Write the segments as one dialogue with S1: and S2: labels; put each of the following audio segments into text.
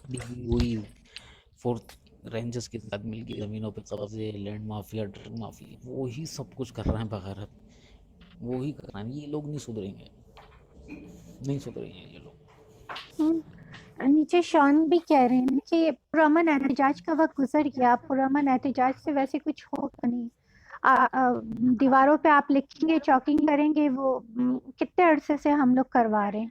S1: وہی fourth rangers کے ساتھ مل کے زمینوں پہ قبضے، لینڈ مافیا، ڈرگ مافیا، وہی سب کچھ کر رہے ہیں بغیرت، وہی کر رہے ہیں. یہ لوگ نہیں سدھریں گے، نہیں سدھریں گے یہ لوگ.
S2: ہم، نیچے شان بھی کہہ رہے ہیں کہ پرامن احتجاج کا وقت گزر گیا، پرامن احتجاج سے ویسے کچھ ہوگا نہیں. دیواروں پہ آپ لکھیں گے، چاکنگ کریں گے، وہ کتنے عرصے سے ہم لوگ کروا رہے ہیں.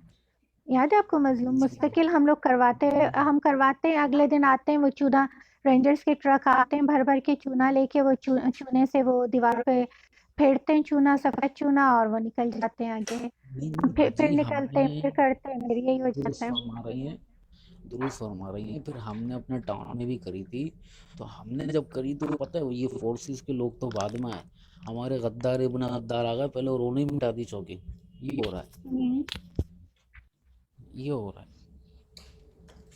S2: یاد ہے آپ کو مظلوم؟
S1: جی
S2: مستقل ہم لوگ کرواتے ہیں، ہم کرواتے ہیں، اگلے دن آتے ہیں وہ چونا، رینجرز کے ٹرک آتے ہیں بھر بھر کے چونا لے کے، وہ چونے سے وہ دیواروں پہ پھیرتے ہیں چونا، سفید چونا، اور وہ نکل جاتے ہیں آگے. ہم
S1: نہیں
S2: پھر
S1: جی، ہم
S2: نکلتے ہیں،
S1: نے
S2: پھر کرتے ہیں، پھر یہی ہو جاتا
S1: درست
S2: ہے.
S1: فرما رہی ہیں، درست فرما رہی ہیں. پھر ہم نے اپنے ٹاؤن میں بھی کری تھی. تو ہم نے جب کری تو پتہ ہے یہ فورسز کے لوگ تو بعد میں آئے، ہمارے غدار ابن غدار آ گئے، پہلے انہوں نے مٹا دی چوکی. یہ ہو رہا ہے،
S2: ہم،
S1: یہ ہو رہا ہے.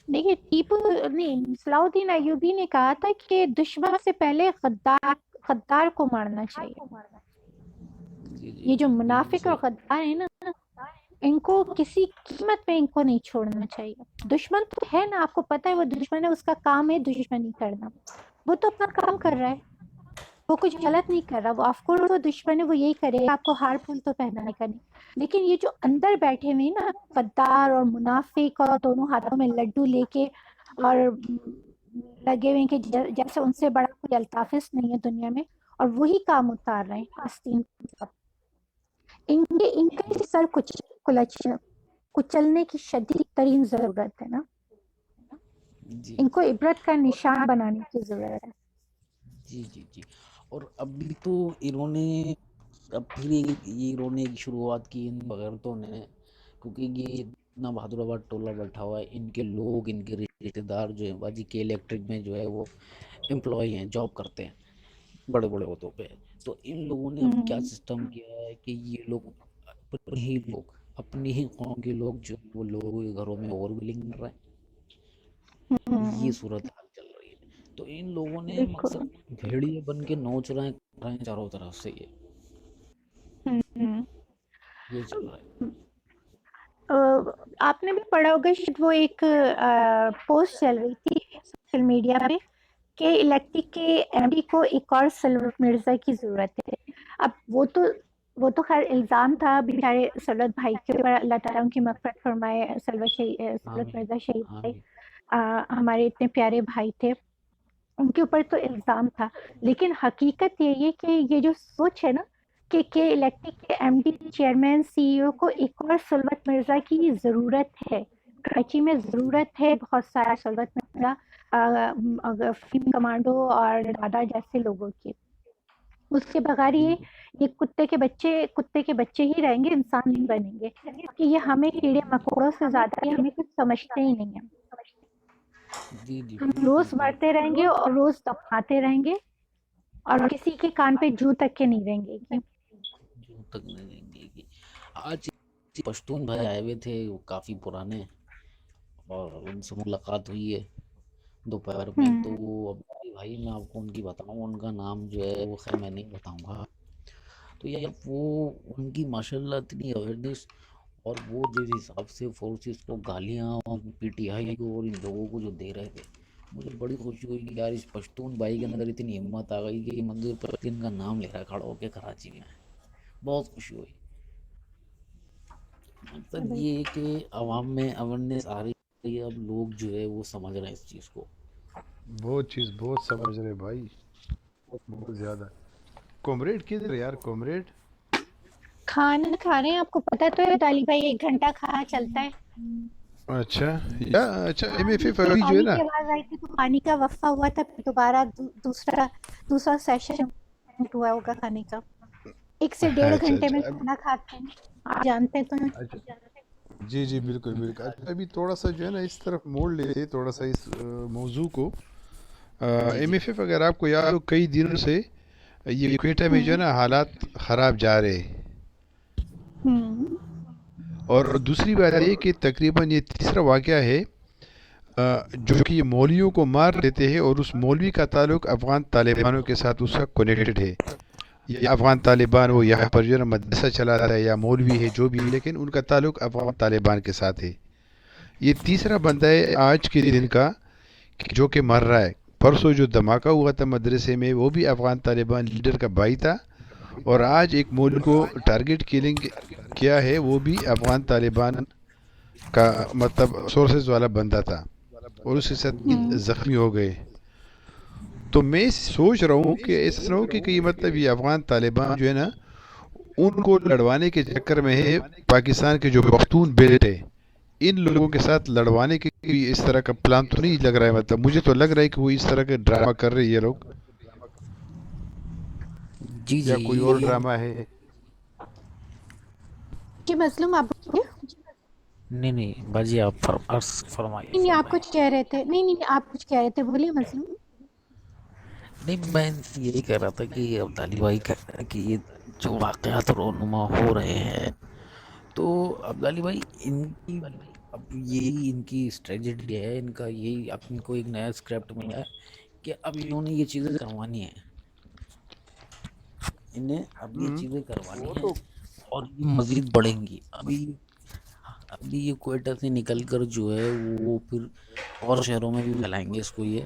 S2: دیکھیے ٹیپو، نہیں، صلاح الدین ایوبی نے کہا تھا کہ دشمن سے پہلے غدار کو مارنا چاہیے.
S1: جی جی
S2: یہ جو
S1: جی، بالکل
S2: منافق اور
S1: صحیح.
S2: غدار ہیں نا، ان کو کسی قیمت پہ ان کو نہیں چھوڑنا چاہیے. دشمن تو ہے نا، آپ کو پتہ ہے وہ دشمن ہے، اس کا کام ہے دشمنی کرنا. وہ تو اپنا کام کر رہا ہے، وہ کچھ غلط نہیں کر رہا. وہ آف کورس وہ دشمن ہے، وہ یہی کرے گا، آپ کو ہار پھول تو پہنانے کا نہیں. لیکن یہ جو اندر بیٹھے ہوئے ہیں نا، غدار اور منافق، اور دونوں ہاتھوں میں لڈو لے کے، اور لگے ہوئے ہیں کہ جیسے ان سے بڑا کوئی الطافظ نہیں ہے دنیا میں، اور وہی کام اتار رہے ہیں آستین پر. ان کے سر کچلنے کی شدید ترین ضرورت ہے نا.
S1: جی
S2: ان کو عبرت کا نشان بنانے کی ضرورت ہے.
S1: جی جی جی. اور ابھی تو انہوں نے اب پھر یہ انہوں نے شروعات کی ان بغیرتوں نے، کیونکہ یہ اتنا بہادر آباد ٹولہ بیٹھا ہوا ہے، ان کے لوگ، ان کے رشتے دار جو ہیں باجی کے الیکٹرک میں جو ہے وہ امپلائی ہیں، جاب کرتے ہیں بڑے بڑے عہدوں پہ. تو ان لوگوں نے اب کیا
S2: ہم،
S1: سسٹم کیا ہے کہ یہ لوگ اپنی ہی قوم کے لوگ جو وہ لوگوں کے گھروں میں اوور بلنگ کر رہے ہیں. یہ
S2: ہم،
S1: صورت حال چل رہی ہے. تو ان لوگوں نے
S2: بالکل.
S1: مقصد بھیڑیے بن کے نوچ رہے ہیں چاروں طرف سے.
S2: ہم،
S1: یہ چل رہا ہے.
S2: آپ نے بھی پڑھا ہوگا شاید، وہ ایک پوسٹ چل رہی تھی سوشل میڈیا پہ کہ الیکٹرک کے ایم ڈی کو ایک اور سلوت مرزا کی ضرورت ہے. اب وہ تو خیر الزام تھا بیچارے سلوت بھائی کے اوپر، اللہ تعالیٰ ان کی مغفرت فرمائے. سلوت
S1: آمین
S2: مرزا شہید تھے،
S1: آمین.
S2: ہمارے اتنے پیارے بھائی تھے. ان کے اوپر تو الزام تھا، لیکن حقیقت یہ ہے کہ یہ جو سوچ ہے نا کہ الیکٹرک کے ایم ڈی، چیئرمین، سی ای او کو ایک اور سلوت مرزا کی ضرورت ہے. کراچی میں ضرورت ہے بہت سارا سلوت مرزا، فیم کمانڈو اور دادا جیسے لوگوں کی. اس کے بغیر
S1: بالکل.
S2: یہ کتے کے بچے ہی رہیں گے، انسان نہیں بنیں گے. کہ یہ ہمیں کیڑے مکوڑوں سے زیادہ یہ ہمیں کچھ سمجھتے ہی نہیں ہیں.
S1: جی جی،
S2: ہم
S1: بالکل
S2: روز مرتے
S1: بالکل.
S2: رہیں گے اور روز دفناتے رہیں گے، اور کسی کے کان پہ جوں تک کے نہیں رہیں گے کہ
S1: جو تک نہیں دیں گے کہ آج پشتون بھائی آئے ہوئے تھے، وہ کافی پرانے، اور ان سے ملاقات ہوئی ہے دوپہر میں. تو وہ بھائی میں آپ کو ان کی بتاؤں، ان کا نام جو ہے وہ خیر میں نہیں بتاؤں گا. تو یہ وہ ان کی ماشاء اللہ اتنی اویئرنیس، اور وہ جس حساب سے فورسز کو گالیاں اور پی ٹی آئی کو اور ان لوگوں کو جو دے رہے تھے، مجھے بڑی خوشی ہوئی کہ یار اس پشتون بھائی کے اندر اتنی ہمت آ گئی کہ یہ منظور پشتون کا نام لے رہا ہے کھڑا ہو کے کراچی میں. بہت خوشی ہوئی. مقصد یہ ہے کہ عوام میں اویئرنیس آ رہی ہے، اب لوگ جو ہے وہ سمجھ رہے ہیں اس چیز کو.
S3: بہت سمجھ رہے بھائی، بہت زیادہ. کومریڈ کدھر ہے یار؟ کومریڈ
S2: کھانا کھا رہے ہیں. آپ کو پتا تو ہے ڈالی بھائی 1 گھنٹہ کھانا چلتا ہے.
S3: اچھا یا اچھا ایم ایف ایف ابھی جو ہے
S2: پانی
S3: نا.
S2: کی آواز آئی تھی تو پانی کا وقفہ ہوا تھا، پھر دوبارہ دوسرا سیشن ہوا ہوگا کھانے کا. 1 سے 1.5
S3: اچھا
S2: گھنٹے
S3: اچھا
S2: میں
S3: ابھی
S2: کھانا کھاتے ہیں، آپ جانتے تو ہیں.
S3: اچھا. جی جی بالکل بالکل. اچھا ابھی تھوڑا سا جو ہے نا اس طرف موڑ لیتے تھوڑا سا اس موضوع کو.
S1: G
S3: M
S1: G
S3: F F اگر آپ کو یاد ہو کئی دنوں سے یہ کوئٹہ میں جو ہے نا حالات خراب جا رہے.
S2: ہوں،
S3: اور دوسری بات یہ کہ تقریباً یہ تیسرا واقعہ ہے جو کہ یہ مولویوں کو مار دیتے ہیں، اور اس مولوی کا تعلق افغان طالبانوں کے ساتھ اس کا کنیکٹڈ ہے. یا افغان طالبان وہ یہاں پر جو ہے نا مدرسہ چلا رہا ہے، یا مولوی ہے جو بھی ہے، لیکن ان کا تعلق افغان طالبان کے ساتھ ہے. یہ تیسرا بندہ ہے آج کے دن کا جو کہ مر رہا ہے. پرسوں جو دھماکہ ہوا تھا مدرسے میں وہ بھی افغان طالبان لیڈر کا بھائی تھا, اور آج ایک مولوی کو ٹارگٹ کلنگ کیا ہے وہ بھی افغان طالبان کا مطلب سورسز والا بندہ تھا, اور اس کے ساتھ زخمی ہو گئے. تو میں سوچ رہا ہوں کہ ایسا نہ ہو کہ یہ مطلب یہ افغان طالبان جو ہے نا ان کو لڑوانے کے چکر میں ہے پاکستان کے جو پختون بیلٹ ہے ان لوگوں کے ساتھ لڑوانے کے اس طرح کا پلان تو نہیں لگ رہا ہے. مطلب مجھے تو لگ رہا ہے کہ وہ اس طرح کا ڈرامہ کر رہے ہیں یہ لوگ,
S1: جی
S3: یا
S1: جی
S3: کوئی اور ڈرامہ ہے.
S2: جی مظلوم آپ بولیے.
S1: نہیں نہیں باجی آپ فرمائیے
S2: نہیں آپ
S1: فرمائیے.
S2: کچھ کہہ رہے تھے, نہیں نہیں آپ کچھ کہہ رہے تھے, بولیے مظلوم.
S1: نہیں میں یہی کہہ رہا تھا کہ عبدالی بھائی کہہ رہے ہیں کہ یہ جو واقعات رونما ہو رہے ہیں تو عبدالی بھائی ان کی اب یہی ان کی اسٹریٹجی ہے, ان کا یہی اب ان کو ایک نیا اسکرپٹ ملا ہے کہ اب انہوں نے یہ چیزیں کروانی ہیں, انہیں اب یہ چیزیں کروانی
S3: وہ
S1: ہیں
S3: تو
S1: اور یہ مزید بڑھیں گی. ابھی یہ کوئٹہ سے نکل کر جو ہے وہ پھر اور شہروں میں بھی پھیلائیں گے اس کو, یہ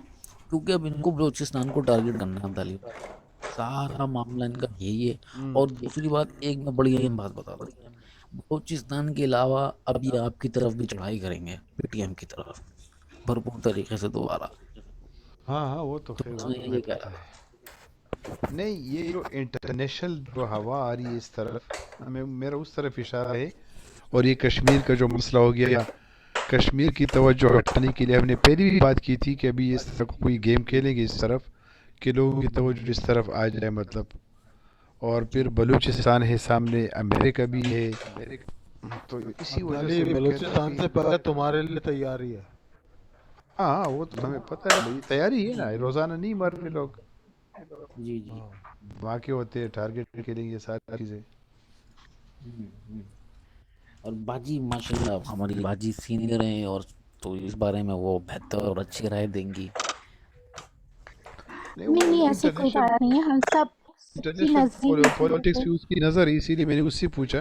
S1: کیونکہ اب ان کو بلوچستان کو ٹارگٹ کرنا ہے عبدالی بھائی, سارا معاملہ ان کا یہی ہے. اور دوسری بات ایک میں بڑی اہم بات بتا دوں, بلوچستان کے علاوہ اب یہ آپ کی طرف بھی چڑھائی کریں گے, پی ٹی ایم کی طرف بھرپور طریقے سے دوبارہ.
S3: ہاں ہاں وہ تو
S1: تو
S3: خیر
S1: بس
S3: وہ
S1: میں
S3: تو
S1: یہ
S3: ہمیں
S1: کہہ
S3: پتہ
S1: رہا
S3: ہے.
S1: تھا.
S3: نہیں یہ جو انٹرنیشنل جو ہوا آ رہی ہے اس طرف ہمیں میرا اس طرف اشارہ ہے, اور یہ کشمیر کا جو مسئلہ ہو گیا کشمیر کی توجہ ہٹانے کے لیے ہم نے پہلی بھی بات کی تھی کہ ابھی اس طرح کوئی گیم کھیلیں گے اس طرف کہ لوگوں کی توجہ اس طرف آ جائے مطلب. اور پھر بلوچستان ہے سامنے, امریکہ بھی ہے, تو اسی وجہ
S4: عبدالی
S3: سے میں کہتا ہوں
S4: بلوچستان
S3: کہ
S4: سے پہلے تمہارے لیے تیاری ہے.
S3: ہاں ہاں وہ تو ہمیں پتہ ہے بھائی, تیاری ہے نا, روزانہ نہیں مر رہے لوگ,
S1: جی جی.
S4: ہاں
S3: واقع ہوتے ہیں ٹارگیٹ کے لیے یہ ساری چیزیں.
S1: اور باجی ماشاء اللہ ہماری باجی سینئر ہیں, اور تو اس بارے میں وہ بہتر اور اچھی رائے دیں گی.
S3: نہیں
S2: نہیں
S3: وہ
S2: نہیں ایسی کوئی
S3: انٹرنیشنل
S2: بات نہیں ہے, ہم سب کی نظر
S3: انٹرنیشنل پالیٹکس کی اس کی نظر ہے, اسی لیے میں نے اس سے پوچھا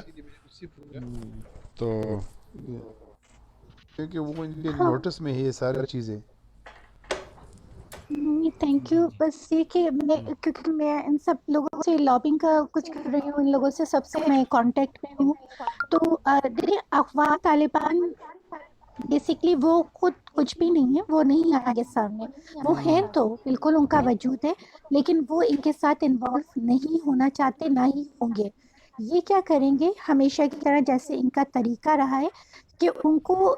S3: تو کیونکہ وہ ان کے
S2: ہاں.
S3: نوٹس میں ہے یہ ساری چیزیں.
S2: Thank you. بس یہ کہ میں کیونکہ میں ان سب لوگوں سے لابنگ کا کچھ کر رہی ہوں, ان لوگوں سے سب سے میں کانٹیکٹ میں ہوں. تو دیکھیے افغان طالبان بیسکلی وہ خود کچھ بھی نہیں ہے, وہ نہیں آگے سامنے, وہ ہیں تو بالکل ان کا وجود ہے, لیکن وہ ان کے ساتھ انوالو نہیں ہونا چاہتے, نہ ہی ہوں گے. یہ کیا کریں گے ہمیشہ کی طرح جیسے ان کا طریقہ رہا ہے کہ ان کو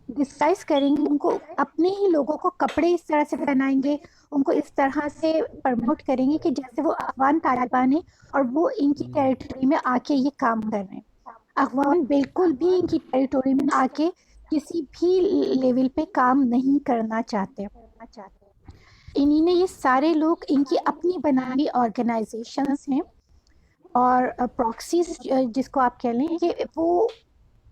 S2: ڈسکائز کریں گے, ان کو اپنے ہی لوگوں کو کپڑے اس طرح سے پہنائیں گے, ان کو اس طرح سے پرموٹ کریں گے کہ جیسے وہ افغان طالبان ہیں اور وہ ان کی ٹیریٹری میں آ کے یہ کام کر رہے ہیں. افغان بالکل بھی ان کی ٹیریٹوری میں آ کے کسی بھی لیول پہ کام نہیں کرنا چاہتے. انہی نے یہ سارے لوگ ان کی اپنی بنائی آرگنائزیشنز ہیں, اور پراکسیز جس کو آپ کہہ لیں کہ وہ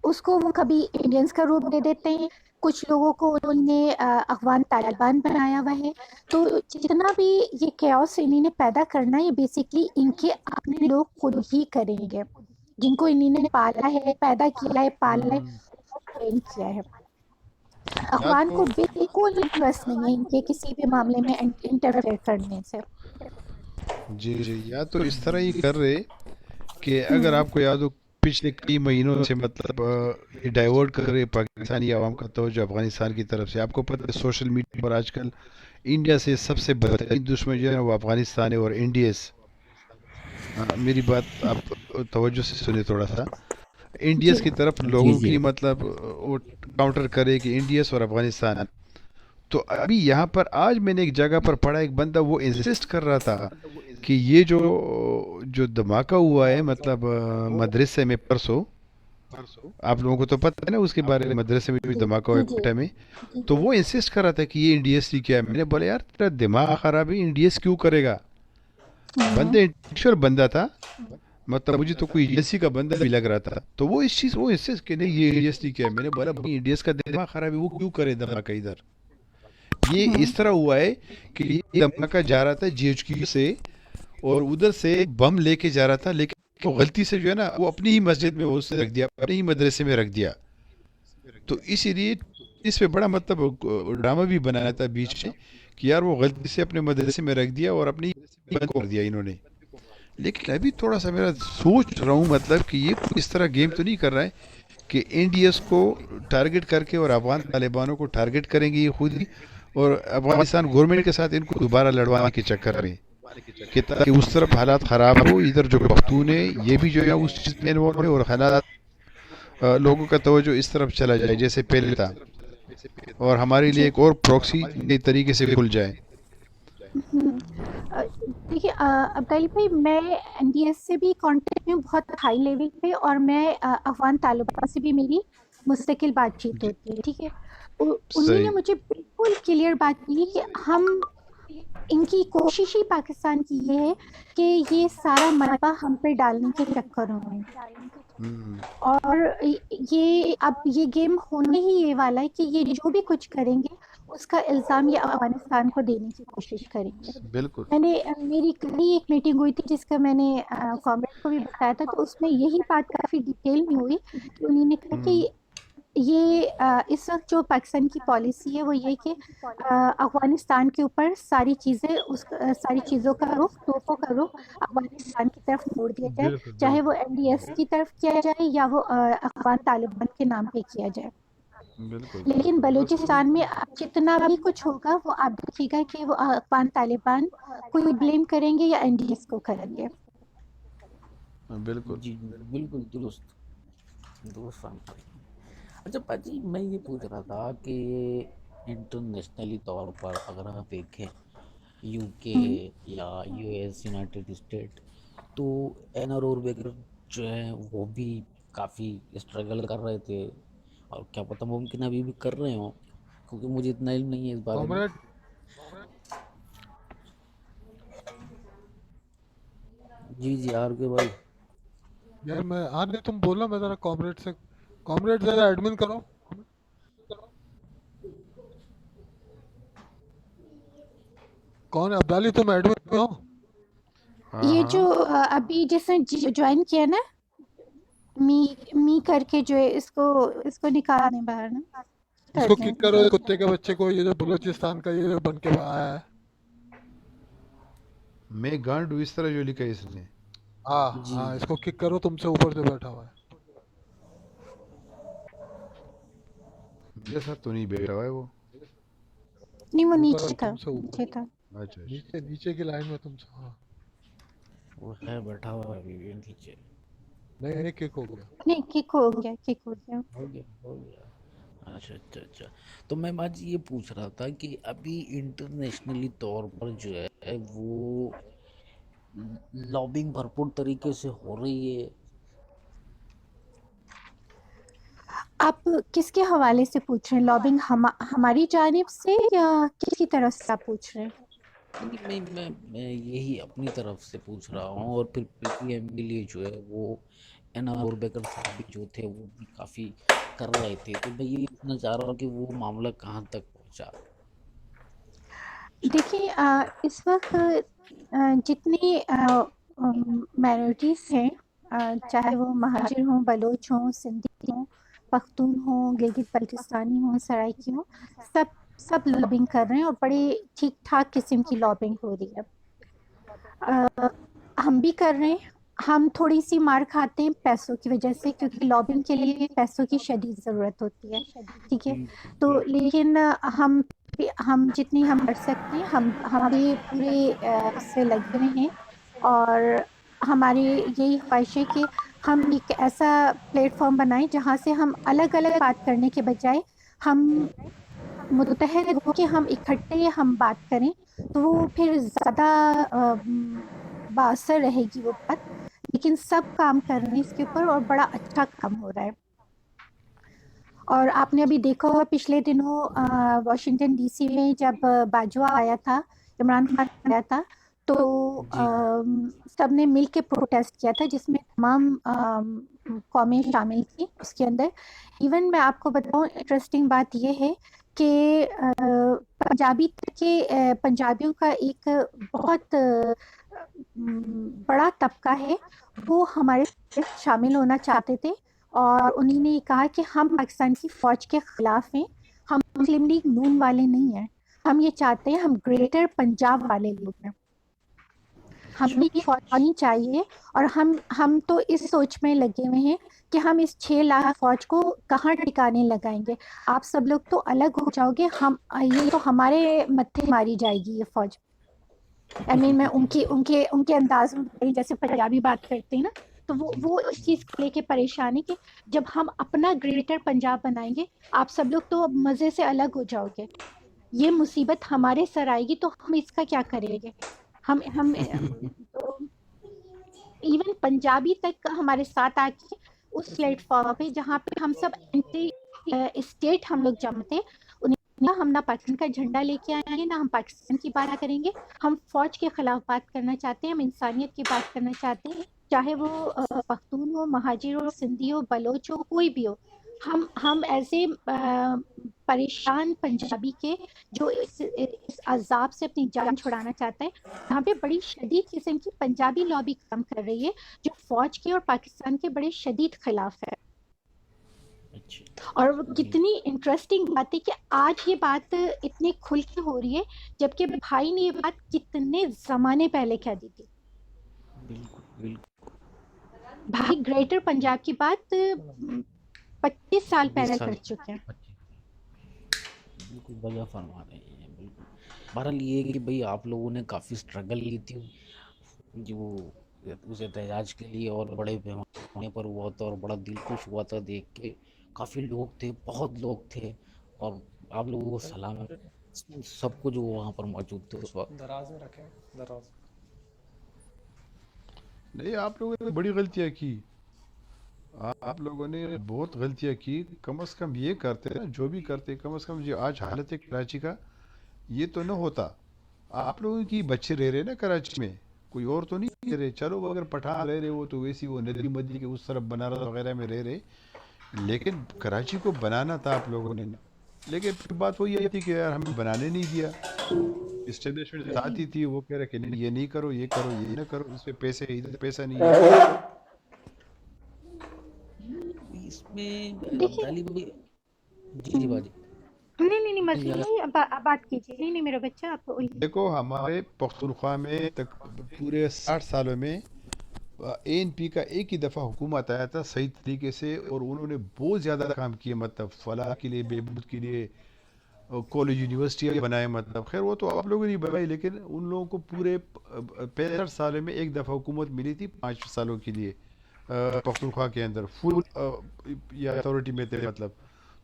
S2: اس کو وہ کبھی انڈینز کا روپ دے دیتے ہیں, کچھ لوگوں کو انہوں نے افغان طالبان بنایا ہوا ہے. تو جتنا بھی یہ کیوس انہی نے پیدا کرنا ہے یہ بیسکلی ان کے اپنے لوگ خود ہی کریں گے, جن کو انہی نے پالا ہے, پیدا کیا ہے, پالا ہے, ٹرین کیا ہے.
S3: یا
S2: افغان
S3: تو
S2: کو بالکل انٹرسٹ نہیں ہے ان کے کسی بھی معاملے میں انٹرفیئر کرنے سے.
S3: جی جی, یا تو اس طرح ہی کر رہے کہ اگر آپ کو یاد ہو پچھلے کئی مہینوں سے مطلب یہ ڈائیورٹ کر رہے پاکستانی عوام کا توجہ افغانستان کی طرف سے. آپ کو پتہ ہے سوشل میڈیا پر آج کل انڈیا سے سب سے بدترین دشمن جو ہے وہ افغانستان ہے, اور انڈیس میری بات آپ توجہ سے سنیں تھوڑا سا,
S2: جی
S3: انڈیس کی طرف
S1: جی
S3: لوگوں
S1: جی.
S3: کی مطلب وہ کاؤنٹر کرے کہ انڈیس اور افغانستان. تو ابھی یہاں پر آج میں نے ایک جگہ پر پڑھا, ایک بندہ وہ انسسٹ کر رہا تھا کہ یہ جو دھماکہ ہوا ہے مطلب مدرسے میں پرسوں, آپ لوگوں کو تو پتہ ہے نا اس کے بارے میں, مدرسے میں جو دھماکہ ہوا ہے کوئٹہ میں, تو وہ انسسٹ کر رہا تھا کہ یہ انڈیس کیا ہے. میں نے بولا یار تیرا دماغ خراب ہے, انڈیس کیوں کرے گا. بندہ انٹلیکچوئل بندہ تھا, مطلب مجھے تو کوئی ایجنسی کا بندہ بھی لگ رہا تھا. تو وہ اس چیز وہ انسسٹ کہ نہیں یہ انڈیس کیا ہے. میں نے بولا بھائی انڈیس کا دماغ خراب ہے, وہ کیوں کرے دھماکہ ادھر. یہ اس طرح ہوا ہے کہ یہ دھماکہ جا رہا تھا جی ایچ کیو سے, اور ادھر سے بم لے کے جا رہا تھا, لیکن وہ غلطی سے جو ہے نا وہ اپنی ہی مسجد میں وہ رکھ دیا, اپنے ہی مدرسے میں رکھ دیا. تو اسی لیے اس پہ بڑا مطلب ڈرامہ بھی بنایا تھا بیچ میں کہ یار وہ غلطی سے اپنے مدرسے میں رکھ دیا اور اپنی بند کر دیا انہوں نے. لیکن ابھی تھوڑا سا میرا سوچ رہا ہوں مطلب کہ یہ کوئی اس طرح گیم تو نہیں کر رہا ہے کہ انڈیاز کو ٹارگٹ کر کے اور افغان طالبانوں کو ٹارگٹ کریں گے یہ خود ہی اور افغانستان گورنمنٹ کے ساتھ ان کو دوبارہ لڑوانے کے چکر میں کہ تاکہ اس طرف حالات خراب ہو, ادھر جو پختون ہے یہ بھی جو ہے اس چیز میں انوالو ہے اور حالات لوگوں کا توجہ اس طرف چلا جائے جیسے پہلے تھا اور ہمارے لیے
S2: جی
S3: ایک اور پروکسی نئی طریقے سے کھل جائے.
S2: ہوں. دیکھیے عبدالعلی بھائی میں این ڈی ایس سے بھی کانٹیکٹ میں بہت ہائی لیول پہ اور میں افغان طالبان سے بھی میری مستقل بات چیت
S3: جی
S2: ہوتی ہے ٹھیک ہے. انہوں نے
S3: صحیح.
S2: مجھے بالکل کلیئر بات کی کہ ہم ان کی کوشش ہی پاکستان کی یہ ہے کہ یہ سارا ملبہ ہم پہ ڈالنے کے چکروں میں
S3: ہم،
S2: اور یہ اب یہ گیم ہونے ہی یہ والا ہے کہ یہ جو بھی کچھ کریں گے اس کا الزام یہ افغانستان کو دینے کی کوشش کریں گے.
S3: بالکل.
S2: میں نے میری کل ہی ایک میٹنگ ہوئی تھی جس کا میں نے کامریڈ کو بھی بتایا تھا تو اس میں یہی بات کافی ڈیٹیل میں ہوئی کہ انہوں نے کہا کہ
S3: ہم،
S2: یہ اس وقت جو پاکستان کی پالیسی ہے وہ یہ کہ افغانستان کے اوپر ساری چیزیں ساری چیزوں کا رخ توپوں کا رخ افغانستان کی طرف موڑ دیا جائے
S4: بالکل
S2: چاہے وہ
S4: بالکل
S2: این ڈی ایس کی طرف کیا جائے یا وہ افغان طالبان کے نام پہ کیا جائے.
S3: بالکل
S2: لیکن
S3: بالکل بس
S2: بلوچستان میں اب جتنا بھی کچھ ہوگا وہ آپ دیکھیے گا کہ وہ افغان طالبان کو ہی بلیم کریں گے یا این ڈی ایس کو کریں گے.
S3: بالکل.
S1: جی بالکل درست درست فرمایا. اچھا باجی میں یہ پوچھ رہا تھا کہ انٹرنیشنلی طور پر اگر آپ دیکھیں یو کے
S2: ہوں.
S1: یا یو ایس یونائٹیڈ اسٹیٹ تو این آر اور بیگر جو ہے وہ بھی کافی اسٹرگل کر رہے تھے اور کیا پتہ ممکن ابھی بھی کر رہے ہوں کیونکہ مجھے اتنا علم نہیں ہے اس بارے میں.
S4: کامریڈ
S1: جی جی آر کے بھائی.
S4: یار میں نہیں تم بولو میں ذرا کامریڈ سے کامریڈ ذرا ایڈمن کرو. کون ہے عبدالی تم ایڈمن ہو؟
S3: ہاں
S2: یہ جو
S3: ہاں
S2: ابھی جس نے جوائن کیا نا می می کر کے جو ہے اس کو نکالنے باہر نا
S4: اس
S2: کر
S4: کو
S2: دیں.
S4: کک کرو یہ کتے کے بچے کو یہ جو بلوچستان کا یہ جو بن کے آیا ہے.
S3: میں گانڈ ہوں اس طرح جو لکھا ہے اس نے.
S4: ہاں
S1: جی
S4: ہاں اس کو کک کرو تم سے اوپر سے بیٹھا ہوا ہے.
S3: میرے ساتھ تو نہیں بیٹھا ہوا ہے وہ.
S2: نہیں وہ
S4: اوپر
S2: نیچے تھا
S4: تم سے اوپر
S2: نیچے تھا.
S3: اچھا اچھا.
S4: نیچے کی لائن میں تم سے. ہاں
S1: وہ ہے بیٹھا ہوا ہے ابھی بھی نیچے.
S4: نہیں کک ہو گیا.
S2: نہیں کک ہو گیا کک ہو گیا.
S1: ہو گیا. اچھا اچھا اچھا. تو میں آج یہ پوچھ رہا تھا کہ ابھی انٹرنیشنلی طور پر جو ہے وہ لابنگ بھرپور طریقے سے ہو رہی ہے.
S2: آپ کس کے حوالے سے پوچھ رہے ہیں لابنگ ہماری جانب سے یا کس کی طرف سے آپ پوچھ رہے ہیں؟
S1: نہیں میں یہی اپنی طرف سے پوچھ رہا ہوں اور پھر پی ٹی ایم کے لیے جو ہے وہ این آر بیکر صاحب بھی جو تھے وہ بھی کافی کر رہے تھے تو میں یہ پوچھنا چاہ رہا ہوں کہ وہ معاملہ کہاں تک پہنچا.
S2: دیکھیے اس وقت جتنی مائنورٹیز ہیں چاہے وہ مہاجر ہوں بلوچ ہوں سندھی ہوں پختون ہوں گلگت بلتستانی ہوں سرائکی ہوں سب لابنگ کر رہے ہیں اور بڑی ٹھیک ٹھاک قسم کی لابنگ ہو رہی ہے. ہم بھی کر رہے ہیں. ہم تھوڑی سی مار کھاتے ہیں پیسوں کی وجہ سے کیونکہ لابنگ کے لیے پیسوں کی شدید ضرورت ہوتی ہے ٹھیک ہے. تو لیکن ہم جتنی ہم کر سکتے ہیں ہم بھی پورے اس سے لگے ہوئے ہیں اور ہماری یہی خواہش ہے کہ ہم ایک ایسا پلیٹ فارم بنائیں جہاں سے ہم الگ الگ بات کرنے کے بجائے ہم متحد ہو کے ہم اکٹھے ہم بات کریں تو وہ پھر زیادہ باثر رہے گی وہ بات. لیکن سب کام کر رہے ہیں اس کے اوپر اور بڑا اچھا کام ہو رہا ہے. اور آپ نے ابھی دیکھا ہوا پچھلے دنوں واشنگٹن ڈی سی میں جب باجوہ آیا تھا عمران خان آیا تھا تو
S1: جی
S2: سب نے مل کے پروٹیسٹ کیا تھا جس میں تمام قومیں شامل تھیں اس کے اندر. ایون میں آپ کو بتاؤں انٹرسٹنگ بات یہ ہے کہ پنجابیوں کا ایک بہت بڑا طبقہ ہے وہ ہمارے شامل ہونا چاہتے تھے اور انہوں نے یہ کہا کہ ہم پاکستان کی فوج کے خلاف ہیں، ہم مسلم لیگ نون والے نہیں ہیں، ہم یہ چاہتے ہیں ہم گریٹر پنجاب والے لوگ ہیں، ہمیں یہ فوج نہیں چاہیے، اور ہم تو اس سوچ میں لگے ہوئے ہیں کہ ہم اس 6 لاکھ فوج کو کہاں ٹھکانے لگائیں گے، آپ سب لوگ تو الگ ہو جاؤ گے، یہ تو ہمارے متھے ماری جائے گی یہ فوج۔ میں ان کے انداز میں جیسے پنجابی بات کرتے ہیں نا، تو وہ اس چیز کو لے کے پریشان ہے کہ جب ہم اپنا گریٹر پنجاب بنائیں گے، آپ سب لوگ تو مزے سے الگ ہو جاؤ گے، یہ مصیبت ہمارے سر آئے گی تو ہم اس کا کیا کریں گے؟ ہم ایون پنجابی تک ہمارے ساتھ آ کے اس پلیٹ فارم پہ جہاں پہ ہم سب اینٹی اسٹیٹ ہم لوگ جمع تھے، انہیں ہم نہ پاکستان کا جھنڈا لے کے آئیں گے، نہ ہم پاکستان کی بات کریں گے، ہم فوج کے خلاف بات کرنا چاہتے ہیں، ہم انسانیت کی بات کرنا چاہتے ہیں، چاہے وہ پختون ہو، مہاجر ہو، سندھی ہو، بلوچ ہو، کوئی بھی ہو، ہم ایسے پریشان پنجابی کے جو اس عذاب سے اپنی جان چھڑانا چاہتا ہے، یہاں پہ بڑی شدید قسم کی پنجابی لابی کام کر رہی ہے جو فوج کے اور پاکستان کے بڑے شدید خلاف ہے۔
S1: اچھا
S2: اور وہ
S1: جی
S2: کتنی انٹرسٹنگ بات ہے کہ آج یہ بات اتنی کھل کے ہو رہی ہے، جبکہ بھائی نے یہ بات کتنے زمانے پہلے کہہ دی تھی۔
S1: بالکل بالکل
S2: بھائی گریٹر پنجاب کی بات 25 سال
S1: 20
S2: پہلے
S1: سال
S2: کر چکے ہیں۔
S1: بالکل وجہ فرما رہے ہیں بالکل۔ بہرحال یہ ہے کہ بھئی آپ لوگوں نے کافی اسٹرگل کی تھی جو اس احتجاج کے لیے، اور بڑے پیمانے پر ہوا تھا، اور بڑا دل خوش ہوا تھا دیکھ کے، کافی لوگ تھے، بہت لوگ تھے، اور آپ لوگوں کو سلام سب کو جو وہاں پر موجود تھے اس وقت۔
S3: نہیں، آپ لوگوں نے بڑی غلطیاں کی، آپ لوگوں نے بہت غلطیاں کی، کم از کم یہ کرتے نا، جو بھی کرتے کم از کم جو آج حالت ہے کراچی کا، یہ تو نہ ہوتا۔ آپ لوگوں کی بچے رہ رہے نا کراچی میں، کوئی اور تو نہیں رہ رہے، چلو اگر پٹھان رہ رہے وہ تو ویسی وہ ندی مدی کے اس طرف بنارس وغیرہ میں رہ رہے، لیکن کراچی کو بنانا تھا آپ لوگوں نے، لیکن پھر بات وہی آئی تھی کہ یار ہمیں بنانے نہیں دیا، اسٹیبلشمنٹ ساتھ ہی تھی، وہ کہہ رہے کہ نہیں یہ نہیں کرو، یہ کرو، یہ نہ کرو، اس پہ پیسے ادھر پیسہ نہیں ہے۔
S1: اس میں
S2: دیکھیے،
S1: عبدالی بھائی، جی جی
S2: ہم،
S1: باجی،
S2: نہیں مظلوم بھائی، اب بات کیجیے، نہیں میرا بچہ، آپ بولیے۔
S3: دیکھو ہمارے پختونخوا میں تک پورے 60 سالوں میں اے این پی کا ایک ہی دفعہ حکومت آیا تھا صحیح طریقے سے، اور انہوں نے بہت زیادہ کام کیے، مطلب فلاح کے لیے، بہبود کے لیے، کالج یونیورسٹیاں بنائے، مطلب خیر وہ تو آپ لوگوں نے بنائی، لیکن ان لوگوں کو پورے 65 سالوں میں ایک دفعہ حکومت ملی تھی 5 سالوں کے لیے پختونخوا کے اندر فل یا اتھارٹی میں تھے، مطلب